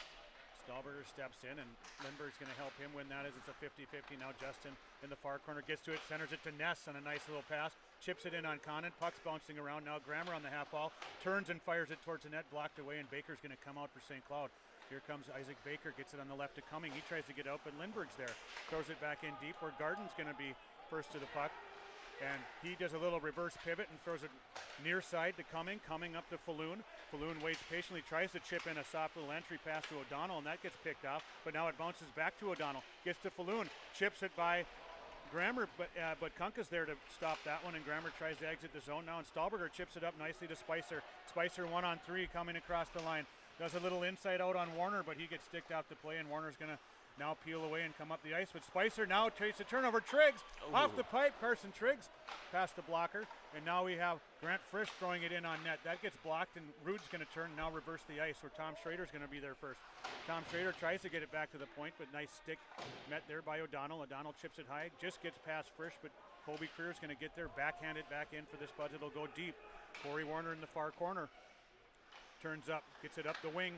Stahlberger steps in, and Lindbergh's going to help him win that as it's a 50-50. Now Justin in the far corner gets to it, centers it to Ness on a nice little pass, chips it in on Condon, puck's bouncing around. Now Grammer on the half wall, turns and fires it towards the net, blocked away, and Baker's going to come out for St. Cloud. Here comes Isaac Baker, gets it on the left to Cumming. He tries to get out, but Lindbergh's there. Throws it back in deep where Garden's going to be first to the puck. And he does a little reverse pivot and throws it near side to Cumming. Cumming up to Falloon. Falloon waits patiently, tries to chip in a soft little entry pass to O'Donnell, and that gets picked off. But now it bounces back to O'Donnell. Gets to Falloon, chips it by Grammer, but Kunka's there to stop that one, and Grammer tries to exit the zone now, and Stahlberger chips it up nicely to Spicer. Spicer 1-on-3 coming across the line. Does a little inside out on Warner, but he gets sticked out the play, and Warner's going to now peel away and come up the ice. But Spicer now takes a turnover. Triggs off the pipe. Carson Triggs past the blocker. And now we have Grant Frisch throwing it in on net. That gets blocked, and Rude's going to turn and now reverse the ice, where Tom Schrader's going to be there first. Tom Schrader tries to get it back to the point, but nice stick met there by O'Donnell. O'Donnell chips it high, just gets past Frisch, but Colby Creer's going to get there, backhand it back in for this Buds. It'll go deep. Corey Warner in the far corner. Turns up, gets it up the wing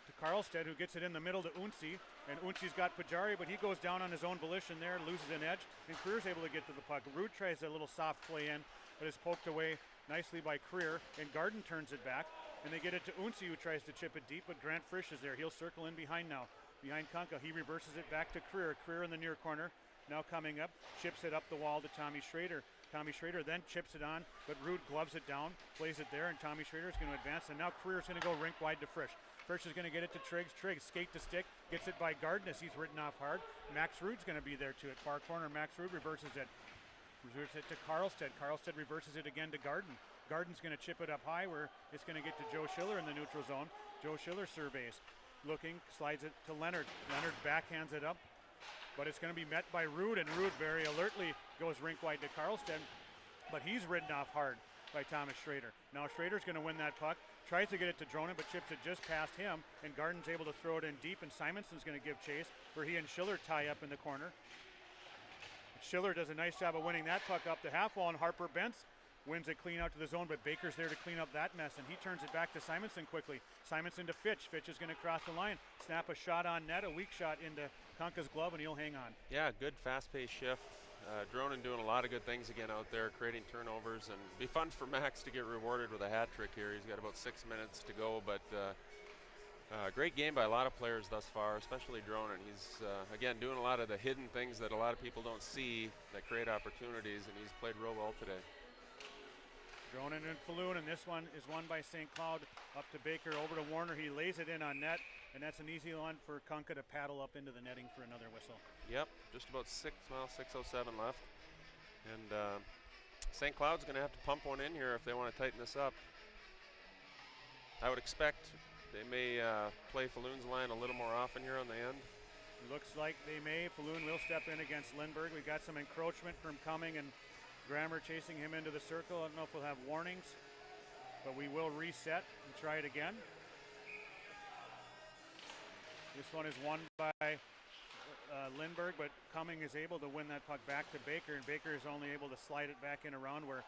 to Karlstead, who gets it in the middle to Unsi, and Unsi's got Pajari, but he goes down on his own volition there, loses an edge, and Creer's able to get to the puck. Rude tries a little soft play in, but is poked away nicely by Creer, and Garden turns it back, and they get it to Unsi, who tries to chip it deep, but Grant Frisch is there. He'll circle in behind now, behind Kunka. He reverses it back to Creer. Creer in the near corner, now coming up, chips it up the wall to Tommy Schrader. Tommy Schrader then chips it on, but Rude gloves it down, plays it there, and Tommy Schrader is going to advance, and now Creer's going to go rink wide to Frisch. Frisch is going to get it to Triggs. Triggs skate to stick, gets it by Garden as he's written off hard. Max Rude's going to be there to it. Far corner, Max Rude reverses it. Reverses it to Karlstead. Karlstead reverses it again to Garden. Garden's going to chip it up high where it's going to get to Joe Schiller in the neutral zone. Joe Schiller surveys. Looking, slides it to Leonard. Leonard backhands it up, but it's going to be met by Rude, and Rude very alertly goes rink wide to Karlstead, but he's ridden off hard by Thomas Schrader. Now Schrader's going to win that puck, tries to get it to Dronen, but chips it just past him, and Garden's able to throw it in deep, and Simonson's going to give chase, where he and Schiller tie up in the corner. Schiller does a nice job of winning that puck up the half wall, and Harper Bentz wins it clean out to the zone, but Baker's there to clean up that mess, and he turns it back to Simonson quickly. Simonson to Fitch. Fitch is going to cross the line, snap a shot on net, a weak shot into Kunka's glove, and he'll hang on. Yeah, good fast-paced shift. Dronen doing a lot of good things again out there, creating turnovers, and it'd be fun for Max to get rewarded with a hat trick here. He's got about 6 minutes to go, but great game by a lot of players thus far, especially Dronen. He's, again, doing a lot of the hidden things that a lot of people don't see that create opportunities, and he's played real well today. Dronen and Falloon, and this one is won by St. Cloud. Up to Baker, over to Warner. He lays it in on net, and that's an easy one for Kunka to paddle up into the netting for another whistle. Yep, just about 6:07 left. And St. Cloud's going to have to pump one in here if they want to tighten this up. I would expect they may play Falloon's line a little more often here on the end. Looks like they may. Falloon will step in against Lindbergh. We've got some encroachment from Cumming and Grammer chasing him into the circle. I don't know if we'll have warnings, but we will reset and try it again. This one is won by Lindbergh, but Cumming is able to win that puck back to Baker, and Baker is only able to slide it back in around where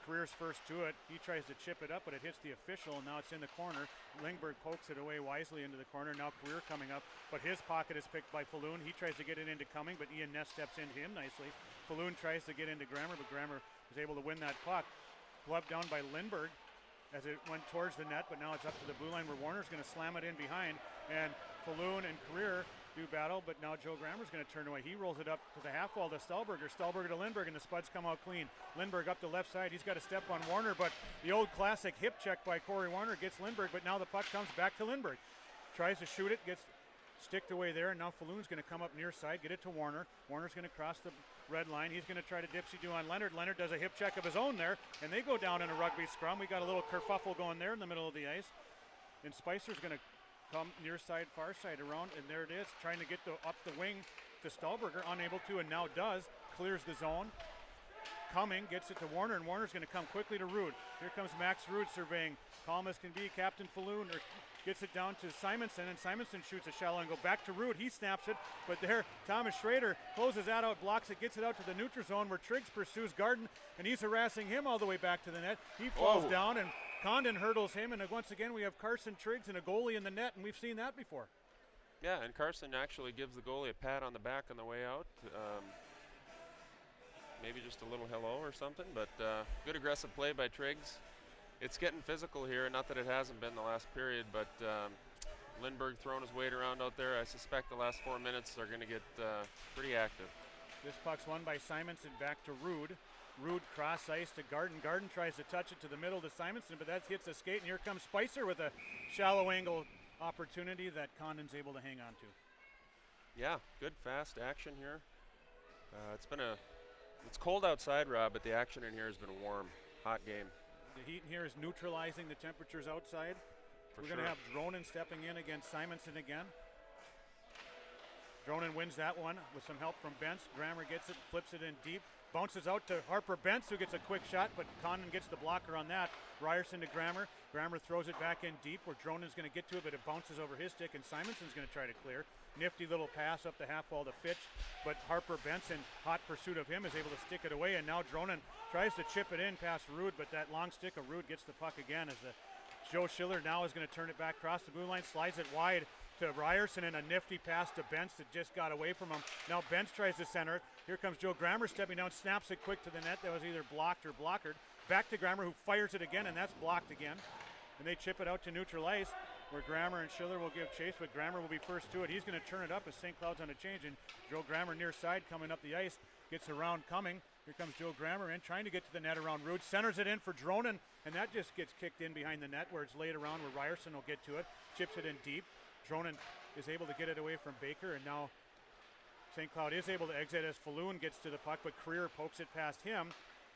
Career's first to it. He tries to chip it up, but it hits the official, and now it's in the corner. Lindbergh pokes it away wisely into the corner. Now Career coming up, but his pocket is picked by Falloon. He tries to get it into Cumming, but Ian Ness steps into him nicely. Falloon tries to get into Grammer, but Grammer is able to win that puck. Gloved down by Lindbergh as it went towards the net, but now it's up to the blue line where Warner's going to slam it in behind, and Falloon and Career do battle, but now Joe Grammer's going to turn away. He rolls it up to the half wall to Stahlberger. Stahlberger to Lindbergh, and the Spuds come out clean. Lindbergh up the left side. He's got a step on Warner, but the old classic hip check by Corey Warner gets Lindbergh, but now the puck comes back to Lindbergh. Tries to shoot it, gets sticked away there, and now Falloon's going to come up near side, get it to Warner. Warner's going to cross the red line. He's going to try to dipsy-do on Leonard. Leonard does a hip check of his own there, and they go down in a rugby scrum. We got a little kerfuffle going there in the middle of the ice. And Spicer's going to come near side, far side around, and there it is, trying to get up the wing to Stahlberger, unable to, and now does. Clears the zone. Cumming gets it to Warner, and Warner's going to come quickly to Rude. Here comes Max Rude surveying. Calm as can be, Captain Falloon gets it down to Simonson, and Simonson shoots a shallow and go back to Rude. He snaps it, but there Thomas Schrader closes that out, blocks it, gets it out to the neutral zone where Triggs pursues Garden, and he's harassing him all the way back to the net. He falls down, and Condon hurdles him, and once again we have Carson Triggs and a goalie in the net, and we've seen that before. Yeah, and Carson actually gives the goalie a pat on the back on the way out. Maybe just a little hello or something, but good aggressive play by Triggs. It's getting physical here, not that it hasn't been the last period, but Lindbergh throwing his weight around out there. I suspect the last 4 minutes are going to get pretty active. This puck's won by Simonson, back to Rude. Rude cross ice to Garden. Garden tries to touch it to the middle to Simonson, but that hits the skate, and here comes Spicer with a shallow angle opportunity that Condon's able to hang on to. Yeah, good fast action here. It's cold outside, Rob, but the action in here has been warm. Hot game. The heat in here is neutralizing the temperatures outside. We're going to have Dronen stepping in against Simonson again. Dronen wins that one with some help from Bentz. Grammer gets it, flips it in deep, bounces out to Harper Bentz, who gets a quick shot, but Condon gets the blocker on that. Ryerson to Grammer. Grammer throws it back in deep where Dronen's going to get to it, but it bounces over his stick, and Simonson's going to try to clear. Nifty little pass up the half wall to Fitch, but Harper Bentz, in hot pursuit of him, is able to stick it away, and now Dronen tries to chip it in past Rude, but that long stick of Rude gets the puck again as Joe Schiller now is going to turn it back across the blue line, slides it wide to Ryerson, and a nifty pass to Bentz that just got away from him. Now Bentz tries to center it. Here comes Joe Grammer stepping down, snaps it quick to the net. That was either blocked or blockered. Back to Grammer, who fires it again, and that's blocked again. And they chip it out to neutral ice, where Grammer and Schiller will give chase, but Grammer will be first to it. He's going to turn it up as St. Cloud's on a change, and Joe Grammer near side coming up the ice, gets around Cumming. Here comes Joe Grammer in, trying to get to the net around Rude, centers it in for Dronen, and that just gets kicked in behind the net where it's laid around where Ryerson will get to it, chips it in deep. Dronen is able to get it away from Baker, and now St. Cloud is able to exit as Falloon gets to the puck, but Creer pokes it past him,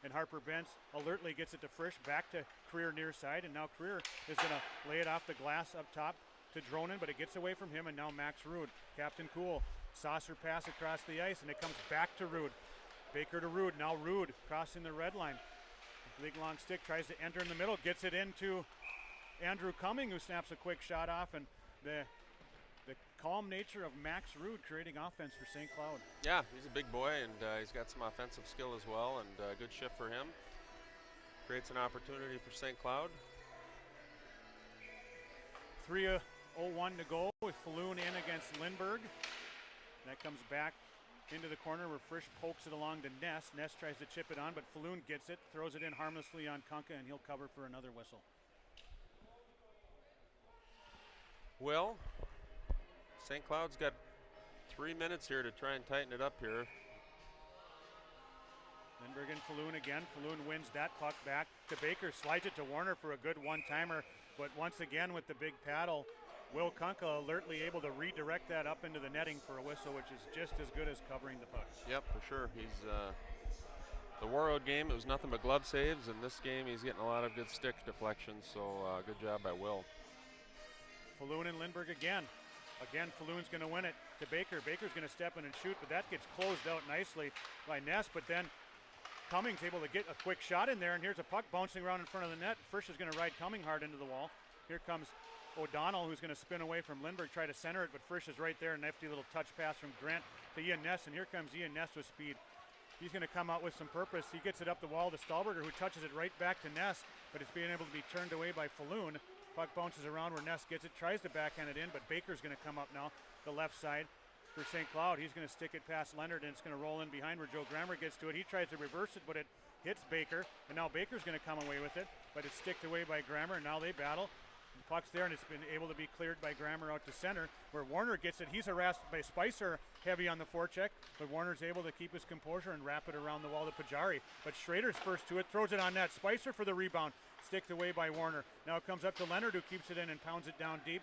and Harper Bentz alertly gets it to Frisch, back to Creer near side, and now Creer is going to lay it off the glass up top to Dronen, but it gets away from him, and now Max Rude. Captain Cool, saucer pass across the ice, and it comes back to Rude. Baker to Rude, now Rude crossing the red line. Big long stick, tries to enter in the middle, gets it into Andrew Cumming, who snaps a quick shot off, and the calm nature of Max Rude creating offense for St. Cloud. Yeah, he's a big boy, and he's got some offensive skill as well, and good shift for him. Creates an opportunity for St. Cloud. 3:01 to go with Falloon in against Lindbergh. That comes back into the corner where Frisch pokes it along to Ness. Ness tries to chip it on, but Falloon gets it, throws it in harmlessly on Kunka, and he'll cover for another whistle. Well, St. Cloud's got 3 minutes here to try and tighten it up here. Lindbergh and Falloon again. Falloon wins that puck back to Baker, slides it to Warner for a good one-timer, but once again with the big paddle, Will Kunka alertly able to redirect that up into the netting for a whistle, which is just as good as covering the puck. Yep, for sure. He's the Warroad game, it was nothing but glove saves, and this game he's getting a lot of good stick deflections, so good job by Will. Falloon and Lindbergh again. Again, Falloon's going to win it to Baker. Baker's going to step in and shoot, but that gets closed out nicely by Ness, but then Cummings able to get a quick shot in there, and here's a puck bouncing around in front of the net. Frisch is going to ride Cumming hard into the wall. Here comes O'Donnell, who's going to spin away from Lindbergh, try to center it, but Frisch is right there. A nifty little touch pass from Grant to Ian Ness, and here comes Ian Ness with speed. He's going to come out with some purpose. He gets it up the wall to Stahlberger, who touches it right back to Ness, but it's being able to be turned away by Falloon. Puck bounces around where Ness gets it, tries to backhand it in, but Baker's going to come up now, the left side for St. Cloud. He's going to stick it past Leonard, and it's going to roll in behind where Joe Grammer gets to it. He tries to reverse it, but it hits Baker, and now Baker's going to come away with it, but it's sticked away by Grammer, and now they battle. The puck's there, and it's been able to be cleared by Grammer out to center, where Warner gets it. He's harassed by Spicer, heavy on the forecheck, but Warner's able to keep his composure and wrap it around the wall to Pajari. But Schrader's first to it, throws it on net. Spicer for the rebound, sticked away by Warner. Now it comes up to Leonard, who keeps it in and pounds it down deep.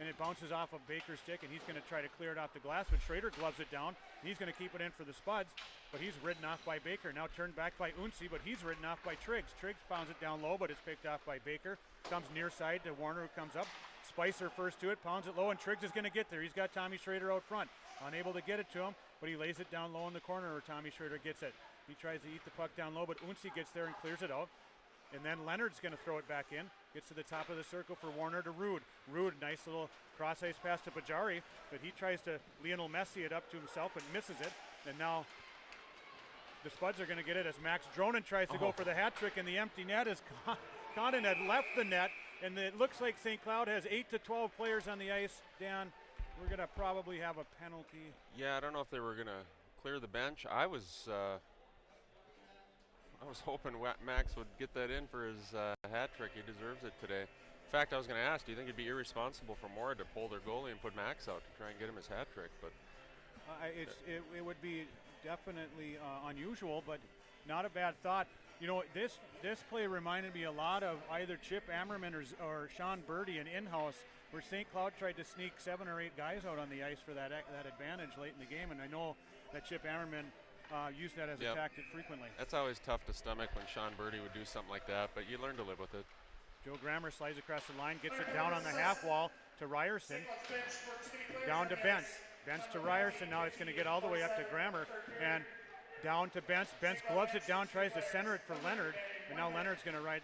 and it bounces off of Baker's stick, and he's going to try to clear it off the glass, but Schrader gloves it down. He's going to keep it in for the Spuds, but he's ridden off by Baker. Now turned back by Unsi, but he's ridden off by Triggs. Triggs pounds it down low, but it's picked off by Baker. Comes near side to Warner, who comes up. Spicer first to it, pounds it low, and Triggs is going to get there. He's got Tommy Schrader out front. Unable to get it to him, but he lays it down low in the corner where Tommy Schrader gets it. He tries to eat the puck down low, but Unsi gets there and clears it out. And then Leonard's going to throw it back in. Gets to the top of the circle for Warner to Rude. Rude, nice little cross-ice pass to Bajari, but he tries to Lionel Messi it up to himself but misses it. And now the Spuds are going to get it as Max Dronen tries to go for the hat trick, and the empty net is Condon had left the net, and it looks like St. Cloud has 8 to 12 players on the ice. Dan, we're going to probably have a penalty. Yeah, I don't know if they were going to clear the bench. I was hoping Max would get that in for his hat trick. He deserves it today. In fact, I was going to ask, do you think it'd be irresponsible for Moorhead to pull their goalie and put Max out to try and get him his hat trick? But it would be definitely unusual, but not a bad thought. You know, this play reminded me a lot of either Chip Ammerman or Sean Birdie in in-house, where St. Cloud tried to sneak 7 or 8 guys out on the ice for that advantage late in the game, and I know that Chip Ammerman used that as a tactic frequently. That's always tough to stomach when Sean Birdie would do something like that, but you learn to live with it. Joe Grammer slides across the line, gets it down on the half wall to Ryerson. Down to Bentz. Bentz to Ryerson. Now it's going to get all the way up to Grammer. And down to Bentz. Bentz gloves it down, tries to center it for Leonard. And now Leonard's going to ride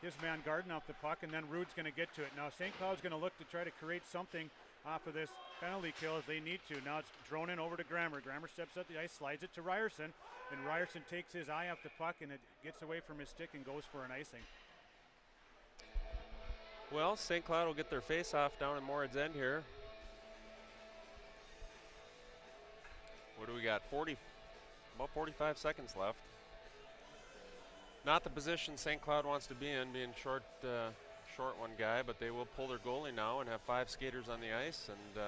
his man Garden off the puck, and then Rude's going to get to it. Now St. Cloud's going to look to try to create something off of this penalty kill as they need to. Now it's Dronen over to Grammer. Grammer steps up the ice, slides it to Ryerson, and Ryerson takes his eye off the puck, and it gets away from his stick and goes for an icing. Well, St. Cloud will get their face-off down in Moorhead's End here. What do we got? About 45 seconds left. Not the position St. Cloud wants to be in, being short one guy, but they will pull their goalie now and have 5 skaters on the ice and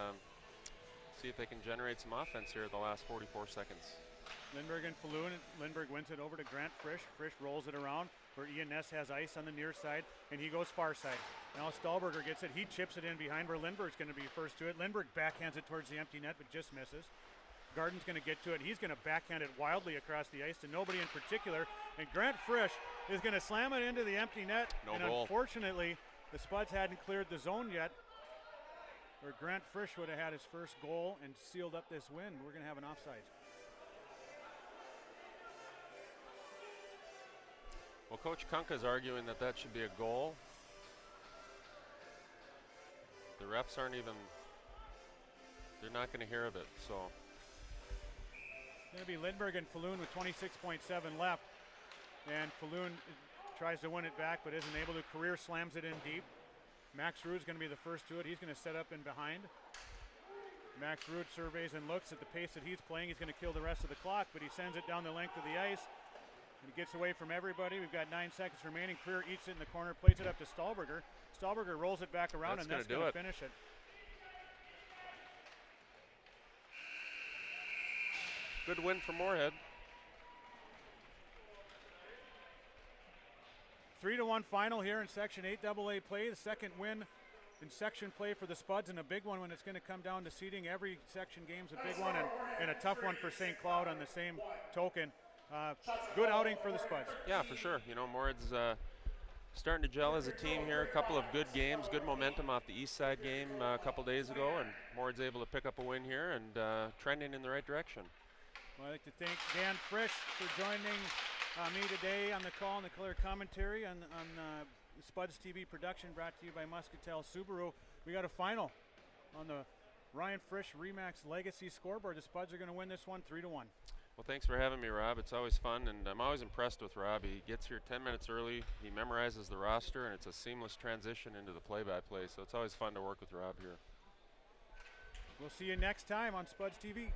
see if they can generate some offense here at the last 44 seconds. Lindbergh and Falloon. Lindbergh wins it over to Grant Frisch. Frisch rolls it around where Ian Ness has ice on the near side, and he goes far side. Now Stahlberger gets it. He chips it in behind where Lindbergh's going to be first to it. Lindbergh backhands it towards the empty net, but just misses. Garden's going to get to it. He's going to backhand it wildly across the ice to nobody in particular, and Grant Frisch is going to slam it into the empty net. No and goal. Unfortunately, the Spuds hadn't cleared the zone yet, or Grant Frisch would have had his first goal and sealed up this win. We're going to have an offside. Well, Coach Kunka's arguing that that should be a goal. The refs aren't even, they're not going to hear of it, so. It's going to be Lindbergh and Falloon with 26.7 left. And Falloon tries to win it back but isn't able to. Career slams it in deep. Max Rude's going to be the first to it. He's going to set up in behind. Max Rude surveys and looks at the pace that he's playing. He's going to kill the rest of the clock, but he sends it down the length of the ice. And he gets away from everybody. We've got 9 seconds remaining. Career eats it in the corner, plays it up to Stahlberger. Stahlberger rolls it back around, and that's going to finish it. Good win for Moorhead. 3-1 final here in Section 8 AA play. The second win in section play for the Spuds, and a big one when it's going to come down to seeding. Every section game's a big one, and a tough one for St. Cloud on the same token. Good outing for the Spuds. Yeah, for sure. You know, Moorhead's starting to gel as a team here. A couple of good games, good momentum off the East Side game a couple days ago, and Moorhead's able to pick up a win here and trending in the right direction. Well, I'd like to thank Dan Frisch for joining me today on the call and the color commentary on the Spuds TV production brought to you by Muscatel Subaru. We got a final on the Ryan Frisch Remax Legacy scoreboard. The Spuds are going to win this one 3-1. Well, thanks for having me, Rob. It's always fun, and I'm always impressed with Rob. He gets here 10 minutes early, he memorizes the roster, and it's a seamless transition into the play-by-play, so it's always fun to work with Rob here. We'll see you next time on Spuds TV.